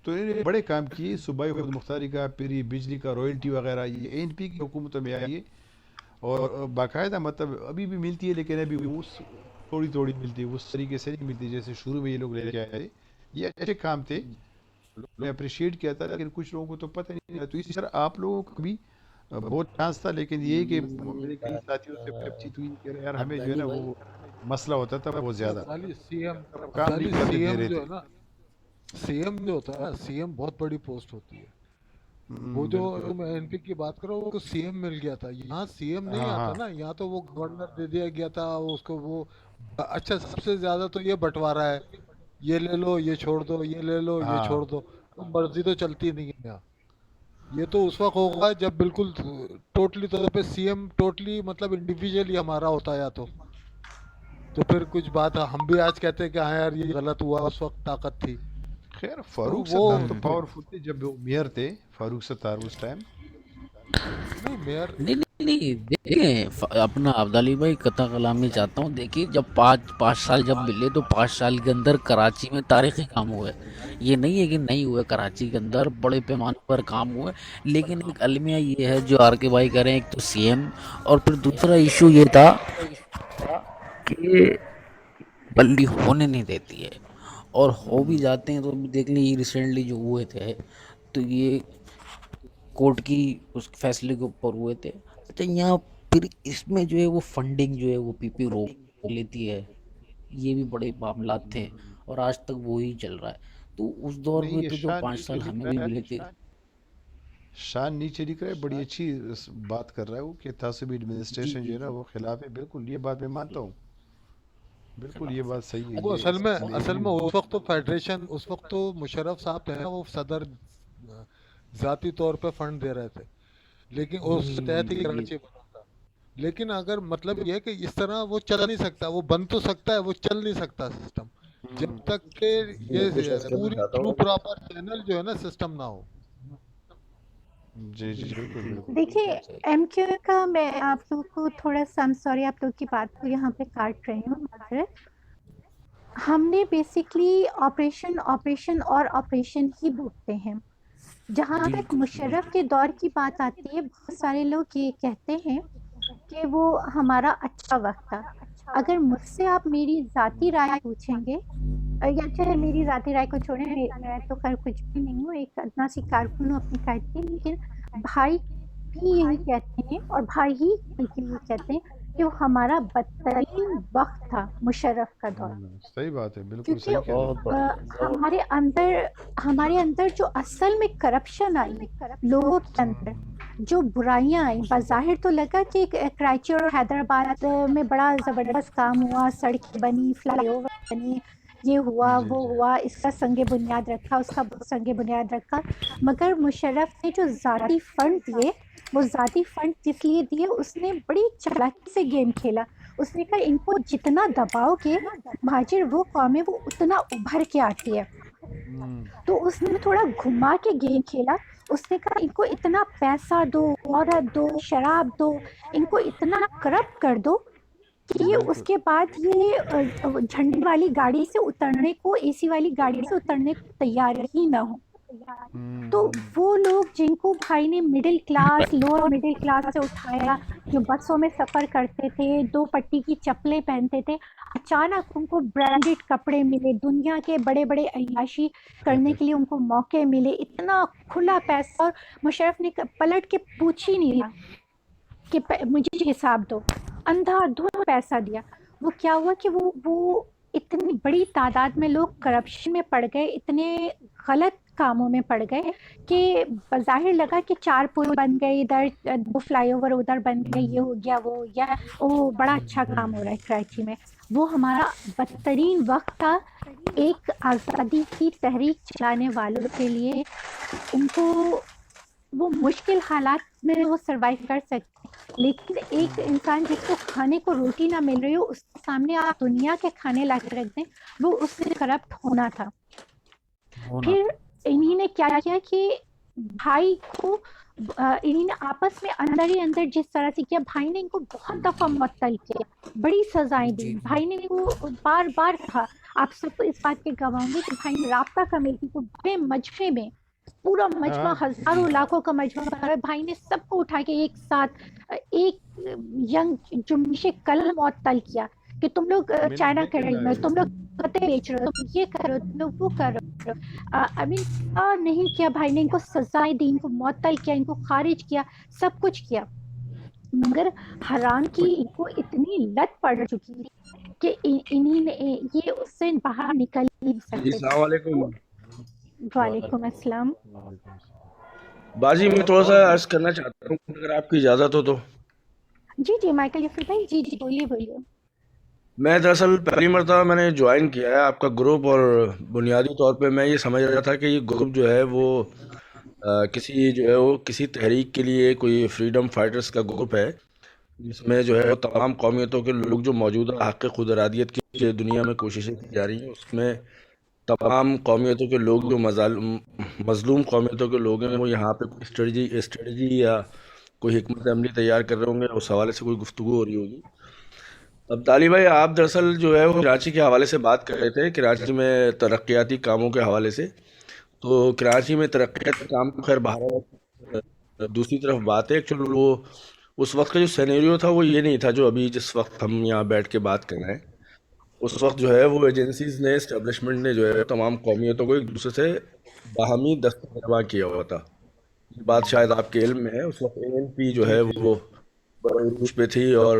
S3: تو انہوں نے بڑے کام کیے، صوبائی خود مختاری کا، پھر یہ بجلی کا رائلٹی وغیرہ، یہ اے این پی کی حکومتوں میں آئی ہے، اور باقاعدہ مطلب ابھی بھی ملتی ہے، لیکن ابھی اس تھوڑی تھوڑی ملتی ہے، اس طریقے سے نہیں ملتی جیسے شروع میں یہ لوگ لے کے آئے تھے۔ یہ اچھے کام تھے، لوگوں نے اپریشیٹ کیا تھا، لیکن کچھ لوگوں کو تو پتہ نہیں تھا، تو اسی طرح آپ لوگوں کو بھی بہت چانس تھا، لیکن یہ کہ میرے کئی ساتھیوں سے بات چیت ہوئی کہ یار ہمیں جو ہے
S1: عبدالی
S3: نا
S1: بھائی،
S3: وہ مسئلہ ہوتا تھا بہت زیادہ، کام
S4: عبدالی
S3: نہیں کرنے
S4: سی
S3: دے
S4: ایم
S3: رہے
S4: جو
S3: تھے۔
S4: ہے نا، سی ایم جو ہوتا ہے نا، سی ایم بہت بڑی پوسٹ ہوتی ہے۔ وہ جو
S3: بالکل،
S4: تم این پی کی بات کرو، وہ کو سی ایم مل گیا تھا، یہاں سی ایم نہیں
S3: ہاں
S4: آتا
S3: ہاں
S4: نا، یہاں تو وہ گورنر دے دیا گیا تھا اس کو، وہ اچھا سب سے زیادہ تو یہ بٹوارا ہے، یہ لے لو یہ چھوڑ دو، یہ لے لو یہ
S3: ہاں،
S4: چھوڑ دو، تو مرضی تو چلتی نہیں ہے یہاں۔ یہ تو اس وقت ہوگا جب بالکل ٹوٹلی طور پہ سی ایم ٹوٹلی مطلب انڈیویجولی ہمارا ہوتا یا تو پھر کچھ بات ہم بھی آج کہتے ہیں کہ ہاں یار یہ غلط ہوا، اس وقت طاقت تھی
S3: خیر
S4: تو
S3: فاروق
S4: وہ
S3: ستار تو پاورفل تھے جب وہ میئر تھے، فاروق ستار اس ٹائم۔
S4: نہیں میئر
S1: نہیں نہیں نہیں، دیکھیں اپنا عبدالی بھائی قطع کلامی چاہتا ہوں، دیکھیے جب پانچ سال جب ملے تو 5 سال کے اندر کراچی میں تاریخی کام ہوئے، یہ نہیں ہے کہ نہیں ہوئے، کراچی کے اندر بڑے پیمانے پر کام ہوئے، لیکن ایک المیہ یہ ہے جو آر کے بھائی کہہ رہے ہیں، ایک تو سی ایم، اور پھر دوسرا ایشو یہ تھا کہ بلڈی ہونے نہیں دیتی ہے، اور ہو بھی جاتے ہیں تو دیکھ لیں یہ ریسنٹلی جو ہوئے تھے تو یہ کورٹ کی اس فیصلے کے اوپر ہوئے تھے۔ اچھا یہاں پھر اس میں جو ہے وہ فنڈنگ جو ہے وہ پی پی روک لیتی ہے، یہ بھی بڑے معاملات تھے، اور آج تک وہی چل رہا ہے، تو اس دور
S3: نہیں
S1: میں
S3: یہ
S1: تو جو
S3: شان
S1: 5 سال
S3: نیچے لکھ
S1: ہمیں
S3: رہا
S1: بھی
S3: ہے،
S1: ملے تھے۔
S3: شان نیچے لکھ رہا ہے، بڑی اچھی بات کر رہا ہے وہ کہ تعصبی
S1: جی
S3: ایڈمنسٹریشن جو
S1: جی
S3: ہے نا
S1: جی
S3: وہ خلاف ہے، بالکل یہ بات میں مانتا ہوں۔ بالکل یہ بات صحیح ہے.
S4: وہ
S3: یہ
S4: اصل میں
S3: اس میں
S4: اس وقت تو فیڈریشن، اس وقت تو مشرف صاحب تھے نا، وہ صدر ذاتی طور پہ فنڈ دے رہے تھے، لیکن اس کے تحت ہی کراچی بنا تھا. لیکن اگر مطلب یہ ہے کہ اس طرح وہ چل نہیں سکتا، وہ بن تو سکتا ہے، وہ چل نہیں سکتا سسٹم جب تک کہ
S5: میں کچھ
S4: یہ
S5: عرض کرنا
S4: پوری
S5: چاہتا
S4: تھرو
S5: ہوں.
S4: پراپر چینل جو ہے نا سسٹم نہ ہو.
S3: جی جی بالکل بالکل.
S2: دیکھیے
S1: بالکل صحیح.
S2: ایم کیو کا میں آپ لوگ کو تھوڑا سا سوری آپ لوگ کی بات کو یہاں پہ کاٹ رہی ہوں معذرت. ہم نے بیسکلی آپریشن اور آپریشن ہی بولتے ہیں. جہاں تک مشرف کے دور کی بات آتی ہے، بہت سارے لوگ یہ کہتے ہیں کہ وہ ہمارا اچھا وقت تھا. اگر مجھ سے آپ میری ذاتی رائے پوچھیں گے، یا چاہے میری ذاتی رائے کو چھوڑیں، میں تو خیر کچھ بھی نہیں ہوں، ایک ادنا سی کارکن ہوں اپنی قائد کی، لیکن بھائی بھی یہی کہتے ہیں اور بھائی ہی بلکہ یہ کہتے ہیں کہ وہ ہمارا بدترین وقت تھا مشرف کا دور.
S3: صحیح بات ہے، بالکل
S2: کیونکہ
S3: صحیح کہہ رہے
S1: بہت
S3: ہیں.
S1: بڑھیا.
S2: ہمارے اندر جو اصل میں کرپشن آئی، لوگوں کے اندر جو برائیاں آئیں، بظاہر تو لگا کہ کراچی اور حیدرآباد میں بڑا زبردست کام ہوا، سڑکیں بنی، فلائی اوور بنی، یہ ہوا
S3: جی
S2: وہ
S3: جی
S2: ہوا، اس کا سنگ بنیاد رکھا، اس کا سنگ بنیاد رکھا. مگر مشرف نے جو ذاتی فنڈ دیے، وہ ذاتی فنڈ کس لیے دیے؟ اس نے بڑی چالاکی سے گیم کھیلا. اس نے کہا ان کو جتنا دباؤ گے مہاجر وہ قوم ہے وہ اتنا ابھر کے آتی ہے. تو اس نے تھوڑا گھما کے گیم کھیلا. اس نے کہا ان کو اتنا پیسہ دو، عورت دو، شراب دو، ان کو اتنا کرپٹ کر دو کہ یہ اس
S3: بالکل.
S2: کے بعد یہ جھنڈی والی گاڑی سے اترنے کو، اے سی والی گاڑی سے اترنے کو تیار ہی نہ ہو. تو وہ لوگ جن کو بھائی نے middle class, lower middle class سے اٹھایا، جو بسوں میں سفر کرتے تھے، 2 پٹی کی چپلیں پہنتے تھے، اچانک ان کو برانڈڈ کپڑے ملے، دنیا کے بڑے بڑے عیاشی کرنے کے لیے ان کو موقع ملے، اتنا کھلا پیسہ. اور مشرف نے پلٹ کے پوچھ ہی نہیں رہا کہ مجھے حساب دو، اندھا دھند پیسہ دیا. وہ کیا ہوا کہ وہ اتنی بڑی تعداد میں لوگ کرپشن میں پڑ گئے، اتنے غلط کاموں میں پڑ گئے کہ بظاہر لگا کہ 4 پل بن گئے، ادھر 2 فلائی اوور ادھر بن گئے، یہ ہو گیا وہ ہو گیا، او بڑا اچھا کام ہو رہا ہے کراچی میں. وہ ہمارا بدترین وقت تھا ایک آزادی کی تحریک چلانے والوں کے لیے. ان کو وہ مشکل حالات میں وہ سروائیو کر سکتے، لیکن ایک انسان جس کو کھانے کو روٹی نہ مل رہی ہو، اس کے سامنے آپ دنیا کے کھانے لا کے رکھ دیں، وہ اس سے کرپٹ ہونا تھا. پھر انہی نے کیا کیا کہ بھائی کو انہی نے آپس میں اندر ہی اندر جس طرح سے کیا، بھائی نے ان کو بہت دفعہ معطل کیا، بڑی سزائیں دی. بھائی نے ان کو بار بار کہا، آپ سب کو اس بات کے گواہ ہوں گے کہ بھائی نے رابطہ کمیٹی کو بڑے مجمع میں، پورا مجمع ہزاروں لاکھوں کا مجمع بنا، بھائی نے سب کو اٹھا کے ایک ساتھ ایک ینگ جنبش قلم معطل کیا کہ تم لوگ چائنا کر رہی ہو، تم لوگ پتے بیچ رہے ہو، تم یہ کر رہے ہو، تم لوگ وہ کر رہے ہو. نہیں کیا بھائی نے، ان کو سزائیں دی، ان کو معطل کیا، ان کو خارج کیا، سب کچھ کیا. مگر حرام کی ان کو اتنی لت پڑ چکی تھی کہ انہی نے یہ اس سے باہر نکل نہیں
S5: جی
S2: سکتے تھے.
S5: السلام علیکم.
S2: وعلیکم السلام.
S5: باجی میں تھوڑا سا عرض کرنا چاہتا ہوں اگر آپ کی اجازت ہو تو.
S2: جی مائیکل یفری بھائی، جی بولیے.
S5: میں دراصل پہلی مرتبہ میں نے جوائن کیا ہے آپ کا گروپ، اور بنیادی طور پہ میں یہ سمجھ رہا تھا کہ یہ گروپ جو ہے وہ کسی تحریک کے لیے کوئی فریڈم فائٹرز کا گروپ ہے، جس میں جو ہے تمام قومیتوں کے لوگ جو موجودہ حق خود ارادیت کی دنیا میں کوششیں کی جا رہی ہیں، اس میں تمام قومیتوں کے لوگ جو مظلوم قومیتوں کے لوگ ہیں وہ یہاں پہ کوئی اسٹریٹجی یا کوئی حکمت عملی تیار کر رہے ہوں گے، اس حوالے سے کوئی گفتگو ہو رہی ہوگی. اب طالب بھائی آپ دراصل جو ہے وہ کراچی کے حوالے سے بات کر رہے تھے، کراچی میں ترقیاتی کاموں کے حوالے سے. تو کراچی میں ترقیاتی کام تو خیر باہر دوسری طرف بات ہے. ایکچولی وہ اس وقت کا جو سینیریو تھا وہ یہ نہیں تھا جو ابھی جس وقت ہم یہاں بیٹھ کے بات کر رہے ہیں. اس وقت جو ہے وہ ایجنسیز نے، اسٹیبلشمنٹ نے جو ہے تمام قومیتوں کو ایک دوسرے سے باہمی دسترواں کیا ہوا تھا. یہ بات شاید آپ کے علم میں ہے. اس وقت ANP جو ہے وہ بڑے عروج پہ تھی، اور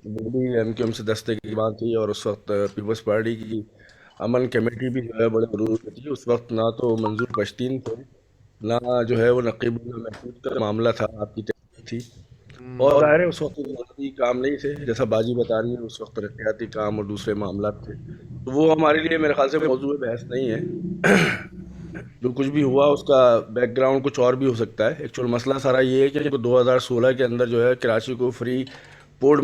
S5: وہ بھی MQM سے دستے کی بات تھی، اور اس وقت پیپلز پارٹی کی امن کمیٹی بھی جو ہے بڑے عروج پہ تھی. اس وقت نہ تو منظور پشتین تھے، نہ جو ہے وہ نقیب اللہ محمود کا معاملہ تھا، آپ کی تحریک تھی. اور ظاہر ہے اس وقت اقتصادی کام نہیں تھے، جیسا باجی بتا رہی ہے، اس وقت ترقیاتی کام اور دوسرے معاملات تھے، تو وہ ہمارے لیے میرے خیال سے موضوع بحث نہیں ہے۔ جو کچھ بھی ہوا اس کا بیک گراؤنڈ کچھ اور بھی ہو سکتا ہے۔ ایکچوئل مسئلہ سارا یہ ہے کہ 2016 کے اندر جو ہے کراچی کو فری پورٹ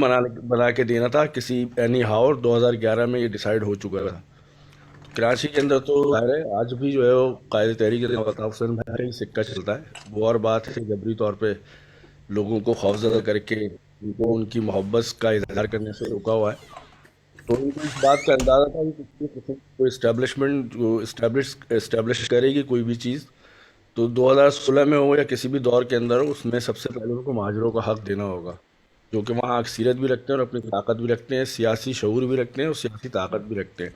S5: بنا کے دینا تھا کسی اینی ہاؤ، اور 2011 میں یہ ڈیسائیڈ ہو چکا تھا۔ کراچی کے اندر تو ظاہر ہے آج بھی جو ہے وہ قائد تحریک الطاف حسین بھائی کا ہی سکہ چلتا ہے۔ وہ اور بات ہے جبری طور پہ لوگوں کو خوفزدہ کر کے ان کو ان کی محبت کا اظہار کرنے سے روکا ہوا ہے۔ تو ان کو اس بات کا اندازہ تھا کہ کوئی اسٹیبلشمنٹ جو اسٹیبلش کرے گی کوئی بھی چیز، تو 2016 میں ہو یا کسی بھی دور کے اندر ہو، اس میں سب سے پہلے ان کو مہاجروں کا حق دینا ہوگا، جو کہ وہاں اکثریت بھی رکھتے ہیں اور اپنی طاقت بھی رکھتے ہیں، سیاسی شعور بھی رکھتے ہیں اور سیاسی طاقت بھی رکھتے ہیں،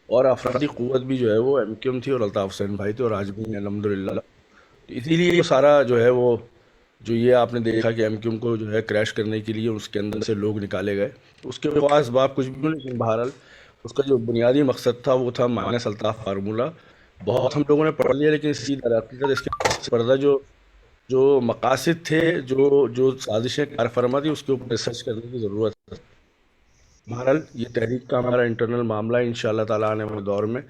S5: اور افرادی قوت بھی جو ہے وہ ایم کیو ایم تھی اور الطاف حسین بھائی تھے، اور آج بھی ہیں الحمدللہ۔ تو اسی لیے یہ سارا جو ہے وہ جو یہ آپ نے دیکھا کہ ایم کیو ایم کو جو ہے کریش کرنے کے لیے اس کے اندر سے لوگ نکالے گئے، اس کے خاص بات کچھ بھی نہیں، لیکن بہرحال اس کا جو بنیادی مقصد تھا وہ تھا مائنس الطاف فارمولہ۔ بہت ہم لوگوں نے پڑھ لیا، لیکن اس چیز حقیقت اس کے پیچھے پردہ جو مقاصد تھے، جو سازشیں کار فرما تھی، اس کے اوپر ریسرچ کرنے کی ضرورت ہے۔ بہرحال یہ تحریک کا ہمارا انٹرنل معاملہ ہے، انشاءاللہ تعالیٰ آنے والے دور میں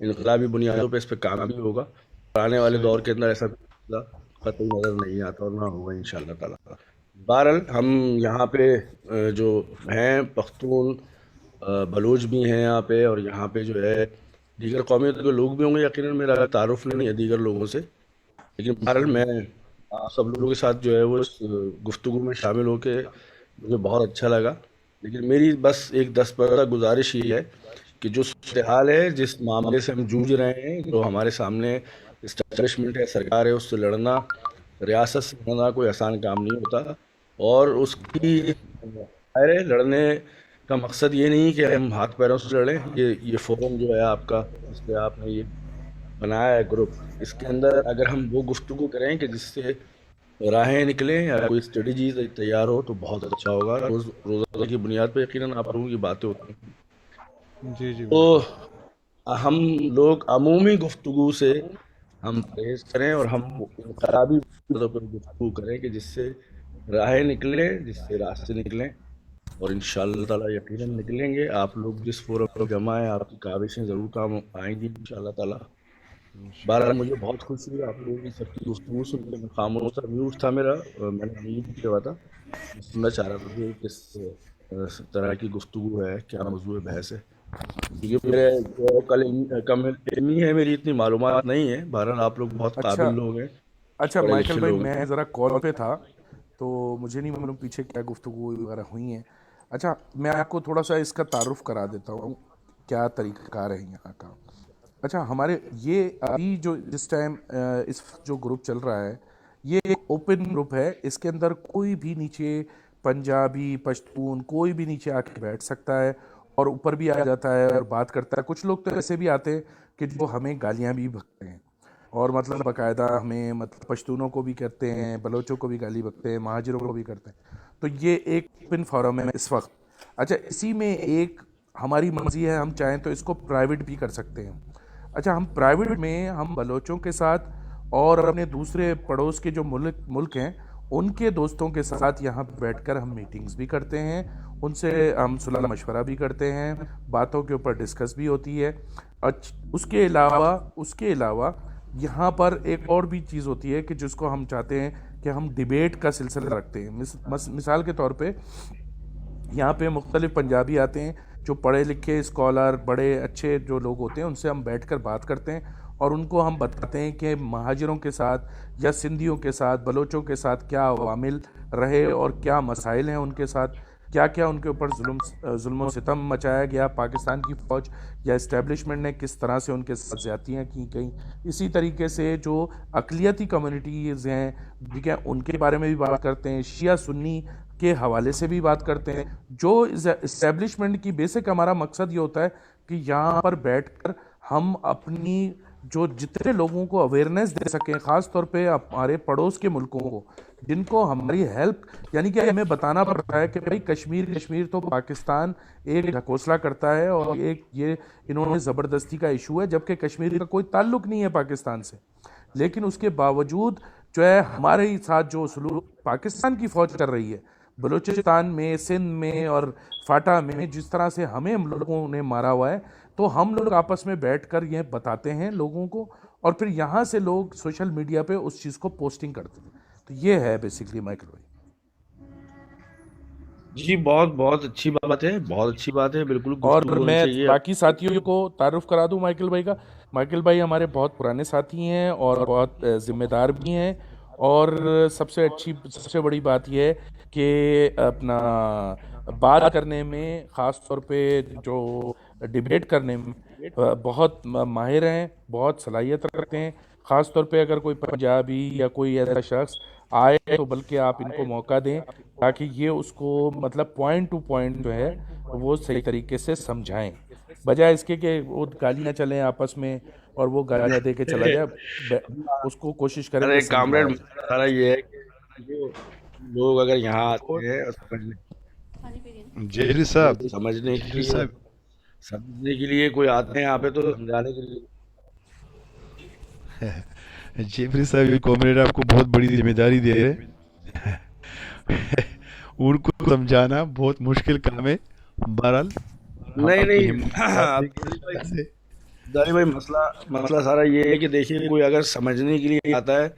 S5: انقلابی بنیادوں پہ اس پہ کام بھی ہوگا، اور آنے والے دور کے اندر ایسا مسئلہ قطعی نظر نہیں آتا اور نہ ہوگا انشاءاللہ تعالیٰ۔ بہرحال ہم یہاں پہ جو ہیں پختون بلوچ بھی ہیں یہاں پہ، اور یہاں پہ جو ہے دیگر قومیتوں کے لوگ بھی ہوں گے، یقیناً میرا تعارف نہیں ہے دیگر لوگوں سے، لیکن بہرحال میں آپ سب لوگوں کے ساتھ جو ہے وہ اس گفتگو میں شامل ہو کے مجھے بہت اچھا لگا۔ لیکن میری بس ایک 10 گزارش یہ ہے کہ جو صورتحال ہے، جس معاملے سے ہم جوجھ رہے ہیں، جو ہمارے سامنے اسٹیبلشمنٹ ہے، سرکار ہے، اس سے لڑنا، ریاست سے لڑنا کوئی آسان کام نہیں ہوتا، اور اس کی ظاہر ہے لڑنے کا مقصد یہ نہیں کہ ہم ہاتھ پیروں سے لڑیں۔ یہ فورم جو ہے آپ کا، اس پہ آپ نے یہ بنایا ہے گروپ، اس کے اندر اگر ہم وہ گفتگو کریں کہ جس سے راہیں نکلیں یا کوئی اسٹریٹجیز تیار ہو تو بہت اچھا ہوگا۔ روزانہ کی بنیاد پہ یقیناً آپ لوگوں کی باتیں ہوتی ہیں،
S4: جی جی
S5: تو
S4: بالکل۔
S5: ہم لوگ عمومی گفتگو سے ہم پرہیز کریں، اور ہم انقلابی طور پر گفتگو کریں کہ جس سے راہیں نکلیں، جس سے راستے نکلیں، اور انشاءاللہ تعالیٰ یقیناً نکلیں گے۔ آپ لوگ جس فورم پر جمع ہیں، آپ کی کاوشیں ضرور کام آئیں گی انشاءاللہ تعالیٰ۔ بہرحال مجھے بہت خوشی ہوئی آپ لوگوں کی سب کی گفتگو سن کے۔ میں خاموش تھا، میوٹ تھا میرا، میں نے میوٹ کیا ہوا تھا، میں سننا چاہ رہا تھا کہ کس طرح کی گفتگو ہے، کیا موضوع بحث ہے، کیونکہ میرے جو کم علمی ہے، میری اتنی معلومات نہیں ہے۔ بہرحال آپ لوگ بہت قابل لوگ ہیں،
S6: اچھا
S5: پڑھے
S6: مائیکل
S5: لکھے
S6: بھائی،
S5: لوگ ہیں۔
S6: میں ذرا کال پہ تھا تو مجھے نہیں معلوم پیچھے کیا گفتگو وغیرہ ہوئی ہیں۔ اچھا میں آپ کو تھوڑا سا اس کا تعارف کرا دیتا ہوں کیا طریقہ کار ہے یہاں کا۔ اچھا ہمارے یہ ابھی جو جس ٹائم اس جو گروپ چل رہا ہے، یہ ایک اوپن گروپ ہے، اس کے اندر کوئی بھی نیچے پنجابی پشتون کوئی بھی نیچے آ کے بیٹھ سکتا ہے اور اوپر بھی آ جاتا ہے اور بات کرتا ہے۔ کچھ لوگ تو ایسے بھی آتے ہیں کہ جو ہمیں گالیاں بھی بکتے ہیں، اور مطلب باقاعدہ ہمیں مطلب پشتونوں کو بھی کرتے ہیں، بلوچوں کو بھی گالی بکتے ہیں، مہاجروں کو بھی کرتے ہیں۔ تو یہ ایک اوپن فورم ہے اس وقت۔ اچھا اسی میں ایک ہماری مرضی ہے، ہم چاہیں تو اس کو پرائیویٹ بھی کر سکتے ہیں۔ اچھا ہم پرائیویٹ میں ہم بلوچوں کے ساتھ اور اپنے دوسرے پڑوس کے جو ملک ہیں ان کے دوستوں کے ساتھ یہاں بیٹھ کر ہم میٹنگز بھی کرتے ہیں، ان سے ہم صلاح مشورہ بھی کرتے ہیں، باتوں کے اوپر ڈسکس بھی ہوتی ہے۔ اس کے علاوہ یہاں پر ایک اور بھی چیز ہوتی ہے کہ جس کو ہم چاہتے ہیں کہ ہم ڈیبیٹ کا سلسلہ رکھتے ہیں۔ مثال کے طور پہ یہاں پہ مختلف پنجابی آتے ہیں جو پڑھے لکھے اسکالر بڑے اچھے جو لوگ ہوتے ہیں، ان سے ہم بیٹھ کر بات کرتے ہیں اور ان کو ہم بتاتے ہیں کہ مہاجروں کے ساتھ یا سندھیوں کے ساتھ بلوچوں کے ساتھ کیا عوامل رہے اور کیا مسائل ہیں ان کے ساتھ، کیا کیا ان کے اوپر ظلم و ستم مچایا گیا، پاکستان کی فوج یا اسٹیبلشمنٹ نے کس طرح سے ان کے ساتھ زیادتیاں کی گئیں۔ اسی طریقے سے جو اقلیتی کمیونٹیز ہیں ٹھیک ہے، ان کے بارے میں بھی بات کرتے ہیں، شیعہ سنی کے حوالے سے بھی بات کرتے ہیں۔ جو اسٹیبلشمنٹ کی بیسک ہمارا مقصد یہ ہوتا ہے کہ یہاں پر بیٹھ کر ہم اپنی جو جتنے لوگوں کو اویئرنیس دے سکیں، خاص طور پہ ہمارے پڑوس کے ملکوں کو جن کو ہماری ہیلپ، یعنی کہ ہمیں بتانا پڑتا ہے کہ بھائی کشمیر تو پاکستان ایک ڈھکوسلا کرتا ہے اور ایک یہ انہوں نے زبردستی کا ایشو ہے، جبکہ کشمیر کا کوئی تعلق نہیں ہے پاکستان سے، لیکن اس کے باوجود جو ہے ہمارے ہی ساتھ جو سلوک پاکستان کی فوج کر رہی ہے بلوچستان میں، سندھ میں اور فاٹا میں، جس طرح سے ہمیں ہم لوگوں نے مارا ہوا ہے، تو ہم لوگ آپس میں بیٹھ کر یہ بتاتے ہیں لوگوں کو، اور پھر یہاں سے لوگ سوشل میڈیا پہ اس چیز کو پوسٹنگ کرتے ہیں. تو یہ ہے بیسکلی مائیکل بھائی.
S5: جی بہت بہت اچھی بات ہے، بہت اچھی بات ہے، بالکل
S6: اور
S5: گفتگو ہونی
S6: میں
S5: چاہیے.
S6: باقی ساتھیوں کو تعارف کرا دوں مائیکل بھائی کا. مائیکل بھائی ہمارے بہت پرانے ساتھی ہیں اور بہت ذمہ دار بھی ہیں، اور سب سے بڑی بات یہ ہے کہ اپنا بات کرنے میں، خاص طور پہ جو ڈیبیٹ کرنے میں بہت ماہر ہیں، بہت صلاحیت رکھتے ہیں. خاص طور پہ اگر کوئی پنجابی یا کوئی ایسا شخص آئے تو بلکہ آپ ان کو موقع دیں تاکہ یہ اس کو مطلب پوائنٹ ٹو پوائنٹ جو ہے وہ صحیح طریقے سے سمجھائیں، بجائے اس کے کہ وہ گالیاں چلیں آپس میں اور وہ گالیاں دے کے چلا جائے. اس کو کوشش کریں کہ
S5: ارے کامریڈ،
S6: سمجھائے.
S5: مسئلہ سارا یہ ہے کہ جو لوگ اگر یہاں آتے ہیں اور
S3: جیفری صاحب،
S5: سمجھنے کے
S3: جیفری
S5: لیے
S3: صاحب،
S5: سمجھنے کے لیے کوئی آتے ہیں یہاں پہ تو سمجھانے کے لیے.
S3: جیفری صاحب یہ کامریڈ آپ کو بہت بڑی ذمہ داری دے رہے. ان کو سمجھانا بہت مشکل کام ہے. بہرحال ہم
S5: نہیں
S3: آپ کی
S5: نہیں
S3: ہمت ساتھ دیں گے
S5: عبدالعلی بھائی،
S3: اللہ سے.
S5: عبدالعلی بھائی، مسئلہ سارا یہ ہے کہ دیکھیے کوئی اگر سمجھنے کے لیے آتا ہے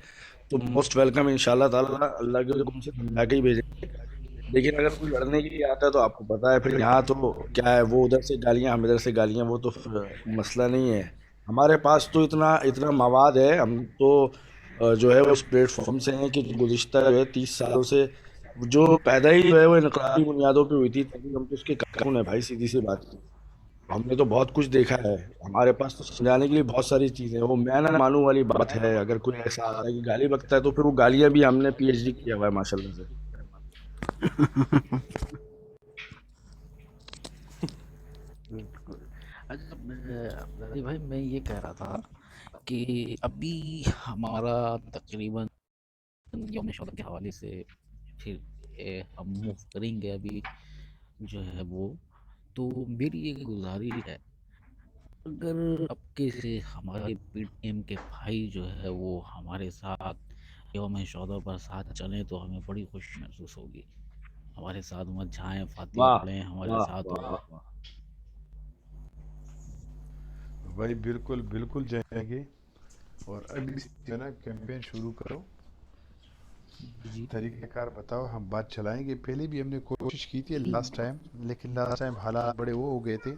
S5: تو موسٹ ویلکم، انشاءاللہ تعالیٰ اللہ کے حکم سے سمجھا کے ہی بھیجیں گے. لیکن اگر کوئی لڑنے کے لیے آتا ہے تو آپ کو پتا ہے پھر یہاں تو کیا ہے، وہ ادھر سے گالیاں ہم ادھر سے گالیاں، وہ تو پھر مسئلہ نہیں ہے. ہمارے پاس تو اتنا مواد ہے، ہم تو جو ہے وہ اس پلیٹ فارم سے ہیں کہ گزشتہ جو ہے 30 سالوں سے جو پیدا ہی جو ہے وہ انقلابی بنیادوں پہ ہوئی تھی، تبھی ہم تو اس کے کارکن ہیں بھائی، سیدھی سی بات. ہم نے تو بہت کچھ دیکھا ہے، ہمارے پاس تو سمجھانے کے لیے بہت ساری چیزیں ہیں. وہ میں نہ مانوں والی بات ہے. اگر کوئی ایسا آتا ہے کہ گالی بکتا ہے تو پھر وہ گالیاں بھی ہم نے پی ایچ ڈی کیا ہوا ہے ماشاء اللہ سے.
S1: اچھا علی بھائی، میں یہ کہہ رہا تھا کہ ابھی ہمارا تقریباً یوم شہادت کے حوالے سے پھر ہم موو کریں گے ابھی جو ہے وہ. تو میری ایک گزارش ہے، اگر اب کے سے ہمارے پی ٹی ایم کے بھائی جو ہے وہ ہمارے ساتھ یوم شہادت پر ساتھ چلیں تو ہمیں بڑی خوشی محسوس ہوگی. ہمارے ساتھ مت جائیں، فاتحہ
S5: واہ
S1: پڑھیں، ہمارے
S5: واہ
S1: ساتھ ہو.
S5: واہ واہ.
S3: بھائی بالکل بالکل جائیں گے. اور ابھی سے جو ہے نا کیمپین شروع کرو،
S1: جی
S3: طریقہ کار بتاؤ، ہم بات چلائیں گے. پہلے بھی ہم نے کوشش کی تھی لاسٹ ٹائم، لیکن لاسٹ ٹائم حالات بڑے وہ ہو گئے تھے،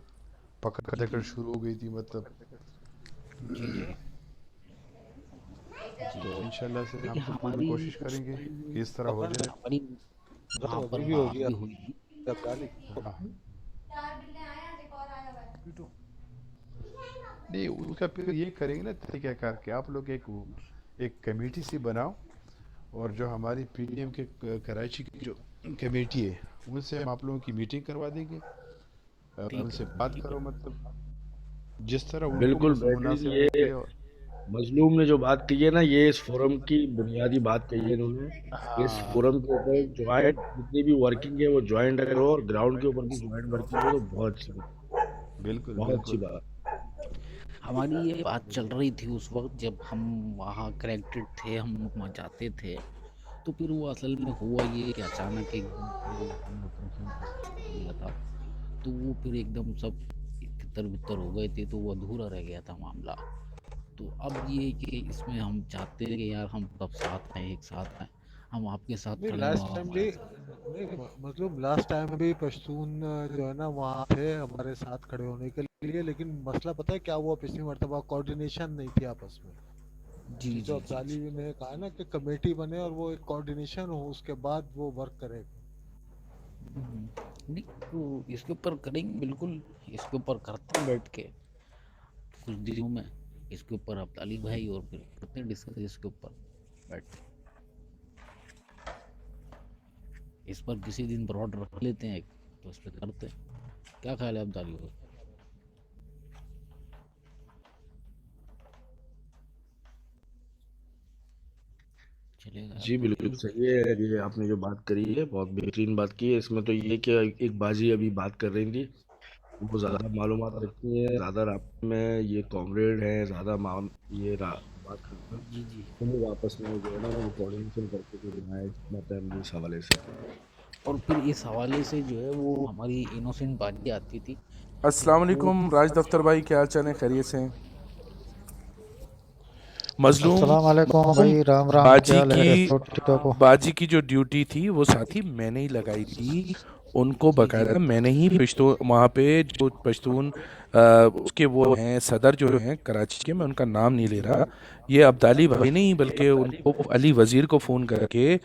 S3: پکڑ
S1: جی
S3: دکڑ شروع ہو گئی تھی مطلب.
S1: جی جی جی.
S3: تو انشاءاللہ سے ہم
S1: دیکھیں
S3: تو پوری
S1: ہماری
S3: کوشش
S1: اس
S3: کریں گے
S1: ٹائم
S3: کہ اس طرح ہو جائے.
S1: ہماری
S4: تو
S1: وہاں پر
S4: ابھی بھی
S1: بات
S4: ہوگی
S1: بھی ہوئی تھی.
S4: عبدالعلی.
S3: ہاں نہیں، اس کا پھر یہ کریں گے نا طریقہ کار کہ آپ لوگ ایک کمیٹی سی بناؤ، اور جو ہماری پی ڈی ایم کے کراچی کی جو کمیٹی ہے ان سے ہم آپ لوگوں کی میٹنگ کروا دیں گے. ان
S1: ٹھیک
S3: سے
S1: ہے
S3: بات
S1: ٹھیک ہے.
S3: کرو، مطلب جس طرح ان کو
S5: بالکل بہترین.
S3: مناسب
S5: یہ
S3: لگے. اور
S5: مظلوم نے جو بات کہی ہے نا، یہ اس فورم کی بنیادی بات کہی ہے انہوں نے. اس
S3: ہاں
S5: فورم کے اوپر جوائنٹ جتنی بھی ورکنگ ہے وہ جوائنٹ اگر ہو، اور گراؤنڈ کے اوپر بھی جوائنٹ ورکنگ ہو تو بہت اچھی بات.
S3: بالکل
S5: بہت اچھی
S3: بالکل.
S5: بات.
S1: ہماری یہ بات چل رہی تھی اس وقت جب ہم وہاں کریکٹڈ تھے، ہم وہاں جاتے تھے. تو پھر وہ اصل میں ہوا یہ کہ اچانک ایک دم وہ ہم نے آپریشن کر دیا تھا، تو وہ پھر ایک دم سب تتر بتر ہو گئے تھے، تو وہ ادھورا رہ گیا تھا معاملہ. تو اب یہ کہ اس میں ہم چاہتے ہیں کہ یار ہم سب ساتھ ہیں، ایک ساتھ ہیں، ہم آپ کے ساتھ
S4: نہیں
S1: کھڑے ہیں
S4: لاسٹ
S1: اور
S4: ٹائم
S1: ہمارے
S4: بھی
S1: ساتھ.
S4: نہیں مطلب لاسٹ ٹائم بھی پشتون جو ہے نا وہاں تھے ہمارے ساتھ کھڑے ہونے کے لیے، لیکن مسئلہ پتہ ہے کیا ہوا پچھلی مرتبہ؟ کوارڈینیشن نہیں تھی آپس میں.
S1: جی
S4: جو
S1: جی جی
S4: عبدالی
S1: جی.
S4: نے کہا نا کہ کمیٹی بنے اور وہ ایک کوارڈینیشن ہو، اس کے بعد وہ ورک کرے.
S1: نہیں تو اس کے اوپر کریں گے، بالکل اس کے اوپر کرتے ہیں بیٹھ کے کچھ دنوں میں. اس کے اوپر اب علی بھائی اور پھر کرتے ہیں ڈسکس اس کے اوپر بیٹھ کے. اس پر کسی دن براڈ رکھ لیتے ہیں ایک، تو اس پہ کرتے ہیں. کیا خیال ہے عبدالی بھائی؟ چلے گا
S5: جی
S1: عبدالی
S5: بالکل
S1: بھائی؟
S5: صحیح ہے. یہ آپ نے جو بات کری ہے بہت بہترین بات کی ہے. اس میں تو یہ کہ ایک بازی ابھی بات کر رہی تھی وہ زیادہ معلومات رکھتی ہیں، زیادہ رابطے میں یہ کامریڈ ہیں، زیادہ بات کرتے ہیں،
S1: جی جی
S5: ہم لوگ آپس میں جو ہے نا وہ کوآرڈینیشن کرتے کہ بنائے مت ہے اس حوالے سے.
S1: اور پھر اس حوالے سے جو ہے وہ ہماری انوسینٹ باتیں آتی تھی ان
S6: السلام
S1: کو.
S6: علیکم راج دفتر بھائی، کیا حال چال ہے؟ خیریت سے ہیں؟ مظلوم
S7: السلام علیکم
S6: مظلوم
S7: بھائی، رام رام، کیا حال ہے؟ سب ٹھیک ٹھاک ہو؟
S6: باجی کی جو ڈیوٹی تھی وہ ساتھی میں نے ہی لگائی تھی، ان کو
S1: جی جی
S6: باقاعدہ میں نے ہی پشتون وہاں پہ جو پشتون اس کے وہ ہیں صدر جو ہیں کراچی کے، میں ان کا نام نہیں لے رہا، یہ عبدالی بھائی نہیں بلکہ ان کو علی وزیر کو فون کر کے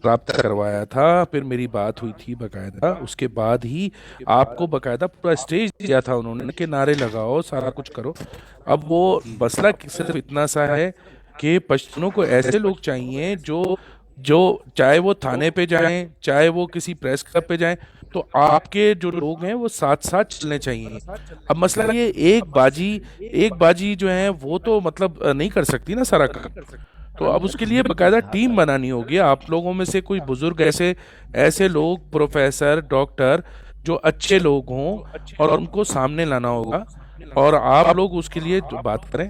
S6: رابطہ کروایا تھا، پھر میری بات ہوئی تھی باقاعدہ، اس کے بعد ہی آپ کو باقاعدہ پورا اسٹیج دیا تھا انہوں نے کہ نعرے لگاؤ، سارا کچھ کرو. اب وہ مسئلہ صرف اتنا سا ہے کہ پشتونوں کو ایسے لوگ چاہیے جو جو چاہے وہ تھانے پہ جائیں، چاہے وہ کسی پریس کلب پہ جائیں، تو آپ کے جو لوگ ہیں وہ ساتھ ساتھ چلنے چاہیے. اب مسئلہ یہ ایک باجی جو ہیں وہ تو مطلب نہیں کر سکتی نا سارا کام، تو اب اس کے لیے باقاعدہ ٹیم بنانی ہوگی. آپ لوگوں میں سے کوئی بزرگ ایسے لوگ، پروفیسر، ڈاکٹر جو اچھے لوگ ہوں، اور ان کو سامنے لانا ہوگا، اور آپ لوگ اس کے لیے بات کریں.